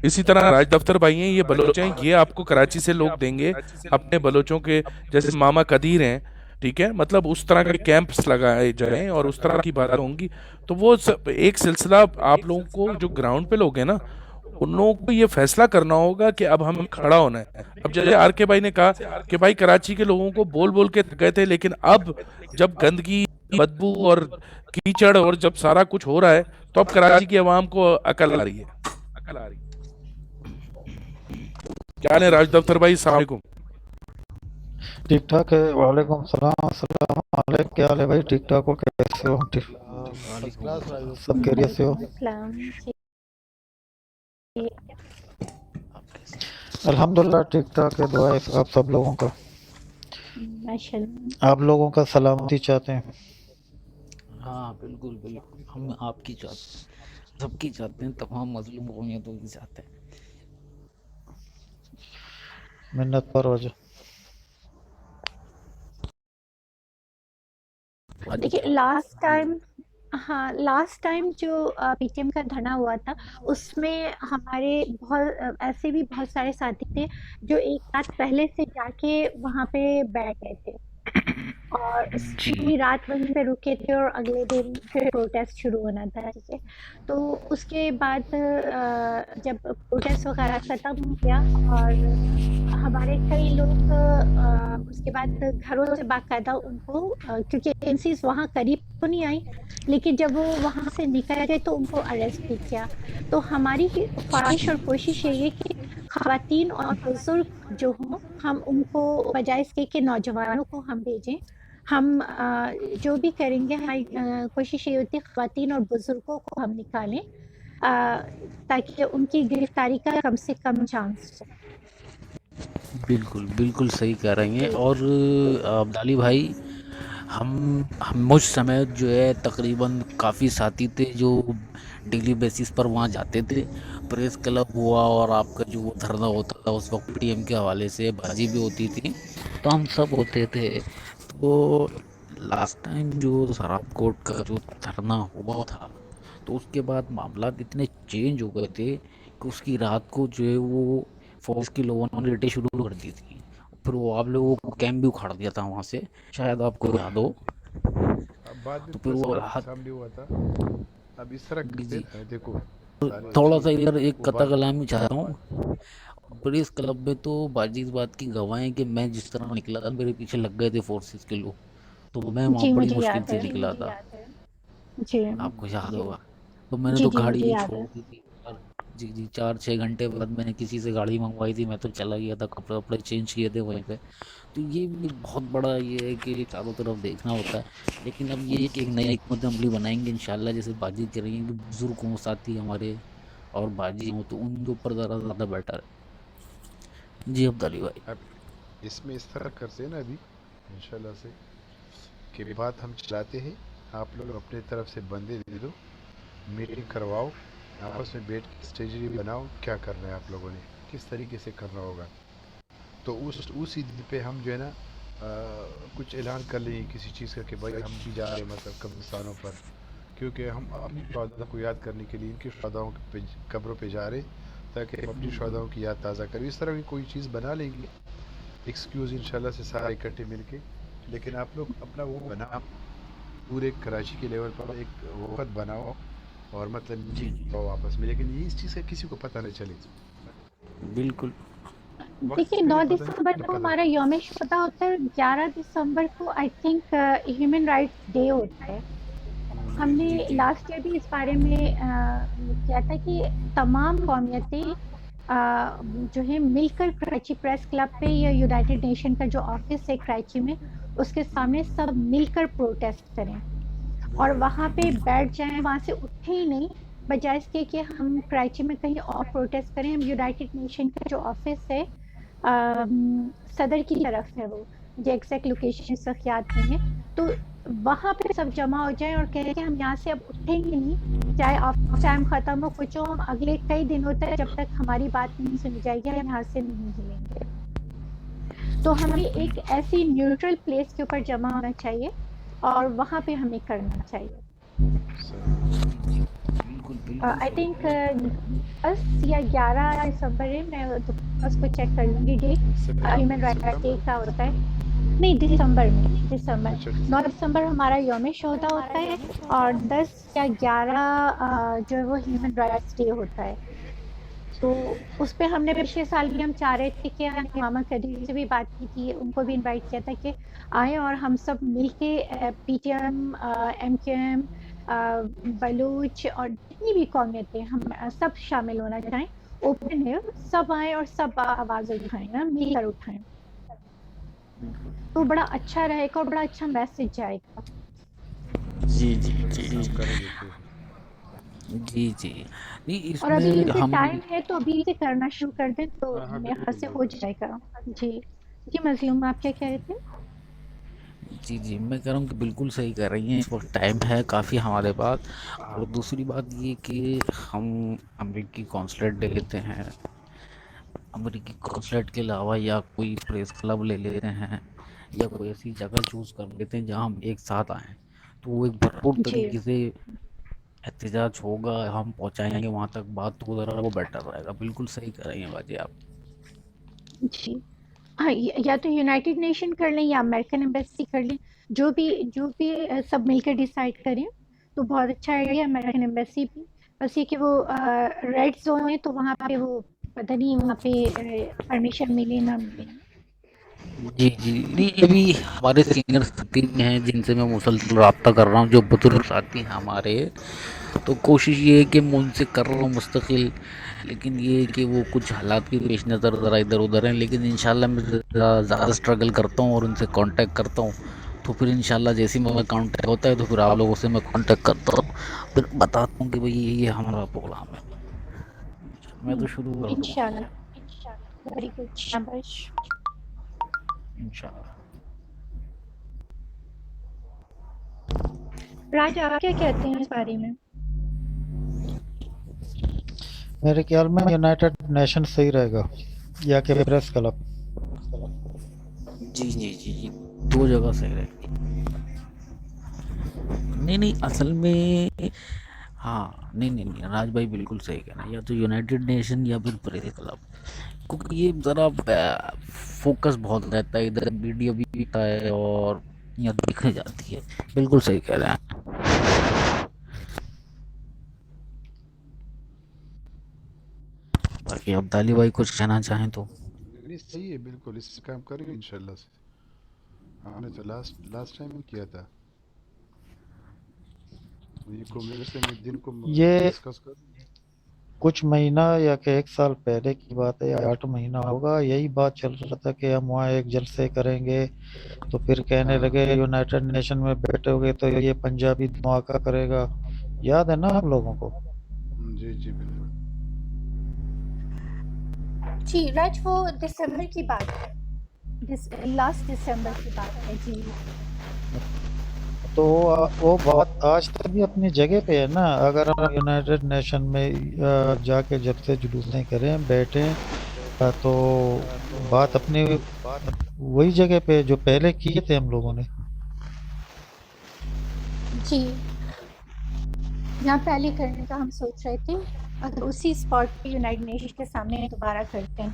S6: اسی طرح راج دفتر بھائی ہیں، یہ بلوچ ہیں، یہ آپ کو کراچی سے لوگ دیں گے اپنے بلوچوں کے، جیسے ماما قدیر ہیں، ٹھیک ہے، مطلب اس طرح کے کیمپس لگائے جائیں اور اس طرح کی باتیں ہوں گی. تو وہ ایک سلسلہ آپ لوگوں کو جو گراؤنڈ پہ لوگ ہیں نا، ان لوگوں کو یہ فیصلہ کرنا ہوگا کہ اب ہمیں کھڑا ہونا ہے. اب جیسے آر کے بھائی نے کہا کہ بھائی کراچی کے لوگوں کو بول بول کے گئے تھے، لیکن اب جب گندگی، بدبو اور کیچڑ اور جب سارا کچھ ہو رہا ہے تو اب کراچی کی عوام کو عقل آ رہی ہے. کیا ہے راج دفتر بھائی؟ السلام علیکم.
S7: ٹھیک ٹھاک ہے، وعلیکم السلام. السلام علیکم، کیا حال ہے بھائی؟ ٹھیک ٹھاک ہو؟ کیسے ہو؟
S4: فرسٹ
S1: وعلیکم
S4: کلاس
S1: السلام.
S4: راجدھان.
S7: سب خیریت سے ہو؟
S2: وعلیکم السلام جی.
S1: آپ کیسے؟
S7: الحمدللہ ٹھیک ٹھاک ہے، دعا ہے آپ سب لوگوں کا.
S2: ماشاء اللہ.
S7: آپ لوگوں کا سلامتی چاہتے ہیں.
S1: ہاں بالکل بالکل، ہم آپ کی چاہتے ہیں، سب کی چاہتے ہیں، تمام مظلوم قومیتوں کی چاہتے ہیں.
S7: منت پر وجہ.
S2: دیکھیے لاسٹ ٹائم جو پی ٹی ایم کا دھرنا ہوا تھا، اس میں ہمارے ایسے بھی بہت سارے ساتھی تھے جو ایک رات پہلے سے جا کے وہاں پہ بیٹھ گئے تھے اور
S1: جی
S2: پوری رات وہیں پہ رکے تھے، اور اگلے دن پھر پروٹیسٹ شروع ہونا تھا. ٹھیک ہے، تو اس کے بعد جب پروٹیسٹ وغیرہ ختم ہو گیا، اور ہمارے کئی لوگ اس کے بعد گھروں سے باقاعدہ ان کو کیونکہ ایجنسیز وہاں قریب تو نہیں آئی، لیکن جب وہ وہاں سے نکل گئے تو ان کو اریسٹ بھی کیا. تو ہماری خواہش اور کوشش یہ ہے کہ خواتین اور بزرگ جو ہوں، ہم ان کو بجائے اس کے کہ نوجوانوں کو ہم بھیجیں، ہم جو بھی کریں گے ہماری کوشش یہ ہوتی ہے خواتین اور بزرگوں کو ہم نکالیں تاکہ ان کی گرفتاری کا کم سے کم چانس ہو.
S1: بالکل بالکل صحیح کہہ رہی ہیں.
S2: جی
S1: اور عبدالی بھائی، ہم مجھ سمیت جو ہے تقریباً کافی ساتھی تھے جو ڈیلی بیسس پر وہاں جاتے تھے. پریس کلب ہوا اور آپ کا جو وہ دھرنا ہوتا تھا اس وقت پی ٹی ایم کے حوالے سے بازی بھی ہوتی تھی، تو ہم سب ہوتے تھے. تو لاسٹ ٹائم جو سراب کوٹ کا جو دھرنا ہوا تھا، تو اس کے بعد معاملات اتنے چینج ہو گئے تھے کہ اس کی رات کو جو ہے وہ فوج کے لوگوں نے ریٹیں شروع کر دی تھی. پھر وہ آپ لوگوں کو کیمپ بھی اکھاڑ دیا تھا وہاں سے، شاید آپ کو یاد ہو.
S3: بعد میں
S1: تو پھر
S3: پورا
S1: وہ
S3: سامنے سامنے ہوا تھا. اب اس طرح
S1: جی
S3: کرتے
S1: جی،
S3: ہیں، دیکھو سارے
S1: تھوڑا
S3: اچھی
S1: سا ادھر ایک
S3: وہ
S1: قطع
S3: بات.
S1: کلامی چاہتا ہوں. پریس کلب میں تو باجی اس بات کی گواہیں کہ میں جس طرح نکلا تھا میرے پیچھے لگ گئے تھے فورسز کے لوگ، تو میں وہاں
S2: جی
S1: بڑی
S2: مجھے
S1: مشکل
S2: یاد
S1: سے
S2: ہے.
S1: نکلا تھا.
S2: جی
S1: آپ کو یاد ہوگا. تو میں نے
S2: جی
S1: تو
S2: جی مجھے
S1: گاڑی
S2: یاد ہے.
S1: چھوڑ دی تھی. جی جی، 4-6 گھنٹے بعد میں نے کسی سے گاڑی منگوائی تھی، میں تو چلا گیا تھا، کپڑے وپڑے چینج کیے تھے وہیں پہ. تو یہ بھی بہت بڑا یہ ہے کہ چاروں طرف دیکھنا ہوتا ہے. لیکن اب یہ ہے کہ ایک نئی حکمت عملی بنائیں گے انشاءاللہ، جیسے باجی کر رہی ہیں کہ بزرگ ہوں ساتھی ہمارے اور باجی ہوں تو ان کے اوپر ذرا زیادہ بیٹر ہے. جی عبدالی بھائی.
S3: اب اس میں اس طرح کرتے ہیں نا ابھی انشاءاللہ سے کہ بات ہم چلاتے ہیں، آپ لوگ اپنے طرف سے بندے دے دو، میٹنگ کرواؤ، آپس میں بیٹھ کے اسٹریٹجی بناؤ، کیا کرنا ہے آپ لوگوں نے، کس طریقے سے کرنا ہوگا. تو اسی دن پہ ہم جو ہے نا کچھ اعلان کر لیں کسی چیز کا کہ بھائی ہم بھی جا رہے ہیں مطلب قبرستانوں پر، کیونکہ ہم اپنی شہداء کو یاد کرنے کے لیے ان کی شہداؤں پہ قبروں پہ جا رہے تاکہ ہم اپنی شہداؤں کی یاد تازہ کریں. اس طرح کی کوئی چیز بنا لیں گے ایکسکیوز انشاءاللہ سے سارے اکٹھے مل کے. لیکن آپ لوگ اپنا وہ بناؤ پورے کراچی کے لیول پر ایک وقت بناؤ اور مطلب
S1: جی
S3: میٹنگ
S1: جی
S3: کرو آپس میں، لیکن یہ اس چیز کا کسی کو پتہ نہ چلے.
S1: بالکل.
S3: وقت
S2: دیکھیے
S3: سے
S2: 9
S3: پہلے پتہ
S2: دسمبر
S3: نہیں
S2: کو
S3: پتہ.
S2: ہمارا یوم شہدا ہوتا ہے، 11 دسمبر کو I think human rights day ہوتا ہے. ہم
S3: جی
S2: نے
S3: جی
S1: جی جی
S2: لاسٹ ایئر بھی اس بارے میں کیا تھا کہ تمام قومیتیں جو ہے مل کر کراچی پریس کلب پہ یا یونائٹڈ نیشن کا جو آفس ہے کراچی میں اس کے سامنے سب مل کر پروٹیسٹ کریں اور وہاں پہ بیٹھ جائیں، وہاں سے اٹھے ہی نہیں، بجائے اس کے کہ ہم کراچی میں کہیں اور پروٹیسٹ کریں. ہم یونائٹڈ نیشن کا جو آفس ہے صدر کی طرف ہے، وہ مجھے ایگزیکٹ لوکیشن اس وقت یاد نہیں ہے، تو وہاں پہ سب جمع ہو جائیں اور کہیں کہ ہم یہاں سے اب اٹھیں گے نہیں، چاہے آفس ٹائم ختم ہو کچھ ہو، ہم اگلے کئی دنوں تک جب تک ہماری بات نہیں سنی جائے گی ہم یہاں سے نہیں ہلیں گے. تو ہمیں ایک ایسی نیوٹرل پلیس کے اوپر جمع ہونا چاہیے اور وہاں پہ ہمیں کرنا چاہیے.
S1: بالکل بالکل
S2: آئی
S1: صحیح
S2: تھنک
S1: ہے.
S2: 10 یا 11 دسمبر ہے، میں اس کو چیک کر لوں گی ڈیٹ ہیومن رائٹ ڈے کا ہوتا ہے. نہیں، دسمبر
S3: اچھا
S2: 9 دسمبر ہمارا یوم شہدا ہوتا ہے اور 10 یا 11 جو ہے وہ ہیومن رائٹس ڈے ہوتا ہے. تو اس پہ ہم نے پچھلے سال بھی ہم چاہ رہے تھے کہ ہم نے ماما قدیر سے بھی بات کی تھی، ان کو بھی انوائٹ کیا تھا کہ آئیں اور ہم سب مل کے P T M, M Q M, Baloch اور جتنی بھی قومیتیں ہم سب شامل ہونا چاہیں، اوپن ہے، سب آئیں اور سب آواز اٹھائیں نا، مل کر اٹھائیں، تو بڑا اچھا رہے گا اور بڑا اچھا میسج جائے گا.
S1: جی جی
S3: بالکل
S1: جی
S3: ہم کریں گے پھر.
S1: جی جی. نہیں اس
S2: اور
S1: میں
S2: ابھی سے
S1: ہم
S2: ٹائم ہے تو ابھی سے کرنا شروع کر دیں تو
S3: ہاں ہاں
S2: میرے خیال
S3: بالکل
S2: سے ہو
S3: بالکل.
S2: جائے گا. جی جی مظلوم، آپ کیا کہہ رہے تھے؟
S1: جی جی میں کہہ رہا ہوں کہ بالکل صحیح کہہ رہی ہیں، اس وقت ٹائم ہے کافی ہمارے پاس. اور دوسری بات یہ کہ ہم امریکی کونسلیٹ لے لیتے ہیں، امریکی کونسلیٹ کے علاوہ یا کوئی پریس کلب لے لیتے ہیں یا کوئی ایسی جگہ چوز کر لیتے ہیں جہاں ہم ایک ساتھ آئیں، تو وہ ایک بھرپور
S2: جی
S1: طریقے سے احتجاج ہوگا، ہم پہنچائیں گے وہاں تک بات، تو ذرا وہ بیٹر رہے گا. بالکل صحیح کہہ رہی ہیں باجی آپ.
S2: جی ہاں، یا تو یونائٹڈ نیشن کر لیں یا امریکن ایمبیسی کر لیں، جو بھی سب مل کر ڈیسائیڈ کریں تو بہت اچھا آئیڈیا. امریکن ایمبیسی بھی، بس یہ کہ وہ ریڈ زون ہے تو وہاں پہ وہ پتہ نہیں وہاں پہ پرمیشن ملے نہ ملے.
S1: جی جی نہیں، یہ بھی ہمارے سینئر ساتھی ہیں جن سے میں مسلسل رابطہ کر رہا ہوں، جو بزرگ ساتھی ہیں ہمارے، تو کوشش یہ ہے کہ میں ان سے کر رہا ہوں مستقل، لیکن یہ ہے کہ وہ کچھ حالات کے پیش نظر ذرا ادھر ادھر ہیں. لیکن انشاءاللہ میں زیادہ اسٹرگل کرتا ہوں اور ان سے کانٹیکٹ کرتا ہوں، تو پھر انشاءاللہ جیسے ہی میں کانٹیکٹ ہوتا ہے تو پھر آپ لوگوں سے میں کانٹیکٹ کرتا ہوں، پھر بتاتا ہوں کہ بھئی یہ ہمارا پروگرام ہے. میں تو شروع کر دوں
S2: انشاءاللہ. ویری گڈ، شاباش.
S1: انشاءاللہ.
S2: راج، آپ کیا کہتے ہیں اس بارے میں؟
S7: میرے خیال میں یونائٹڈ نیشن صحیح رہے گا یا کہ پریس کلب.
S1: جی جی جی جی دو جگہ صحیح رہے گی. نہیں نہیں اصل میں ہاں نہیں راج بھائی بالکل صحیح کہنا، یا تو یونائٹڈ نیشن یا پھر پریس کلب، کیونکہ یہ ذرا فوکس بہت رہتا ہے، ادھر ویڈیو بھی ہوتا ہے اور یہاں دکھنے جاتی ہے. بالکل صحیح کہہ رہے ہیں. باقی عبدالی بھائی کچھ کہنا چاہیں تو.
S3: نہیں صحیح ہے، بالکل اس سے کام کریں گے انشاءاللہ سے. ہم نے تو لاسٹ ٹائم بھی کیا تھا. یہ کو میرے سے میں دن کو
S7: یہ
S3: ڈسکس کروں.
S7: کچھ مہینہ یا کہ 1 سال پہلے کی بات ہے، یا 8 مہینہ ہوگا، یہی بات چل رہا تھا کہ ہم وہاں ایک جلسے کریں گے، تو پھر کہنے
S3: ہاں
S7: لگے یونائٹڈ نیشن میں بیٹھے ہوگے تو یہ پنجابی دھماکہ کرے گا. یاد ہے نا ہم لوگوں کو؟
S3: جی جی بالکل.
S2: جی راج، وہ دسمبر کی بات ہے، لاسٹ دسمبر کی بات ہے. جی
S7: تو وہ بات آج تک بھی اپنی جگہ پہ ہے نا. اگر ہم یونائٹڈ نیشن میں جا کے جلسے جلوسیں کریں، بیٹھیں، تو بات اپنی وہی جگہ پہ جو پہلے کیے تھے ہم لوگوں نے.
S2: جی جہاں پہلے کرنے کا ہم سوچ رہے تھے، اگر اسی اسپاٹ پہ یونائٹڈ نیشن کے سامنے دوبارہ کرتے ہیں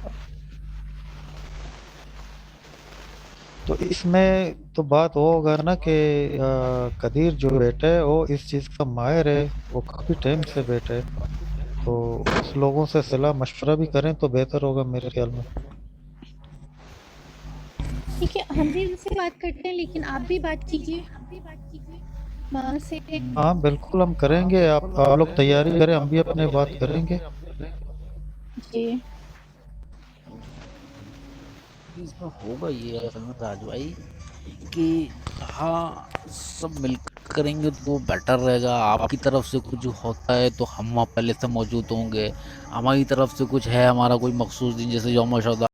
S7: تو اس میں تو بات ہوگا نا کہ قدیر جو بیٹا ہے وہ اس چیز کا ماہر ہے، وہ کافی ٹائم سے بیٹا ہے، تو اس لوگوں سے صلاح مشورہ بھی کریں تو بہتر ہوگا میرے خیال میں۔
S2: ٹھیک ہے، ہم بھی ان سے بات کرتے ہیں، لیکن آپ بھی بات کیجیے وہاں سے۔
S7: ہاں بالکل ہم کریں گے، آپ لوگ تیاری کریں، ہم بھی اپنے بات کریں گے۔
S2: جی
S1: اس میں ہوگا یہ اصل میں راج بھائی کہ ہاں سب مل کر کریں گے تو بیٹر رہے گا۔ آپ کی طرف سے کچھ ہوتا ہے تو ہم وہاں پہلے سے موجود ہوں گے، ہماری طرف سے کچھ ہے، ہمارا کوئی مخصوص دن جیسے یوم شہداء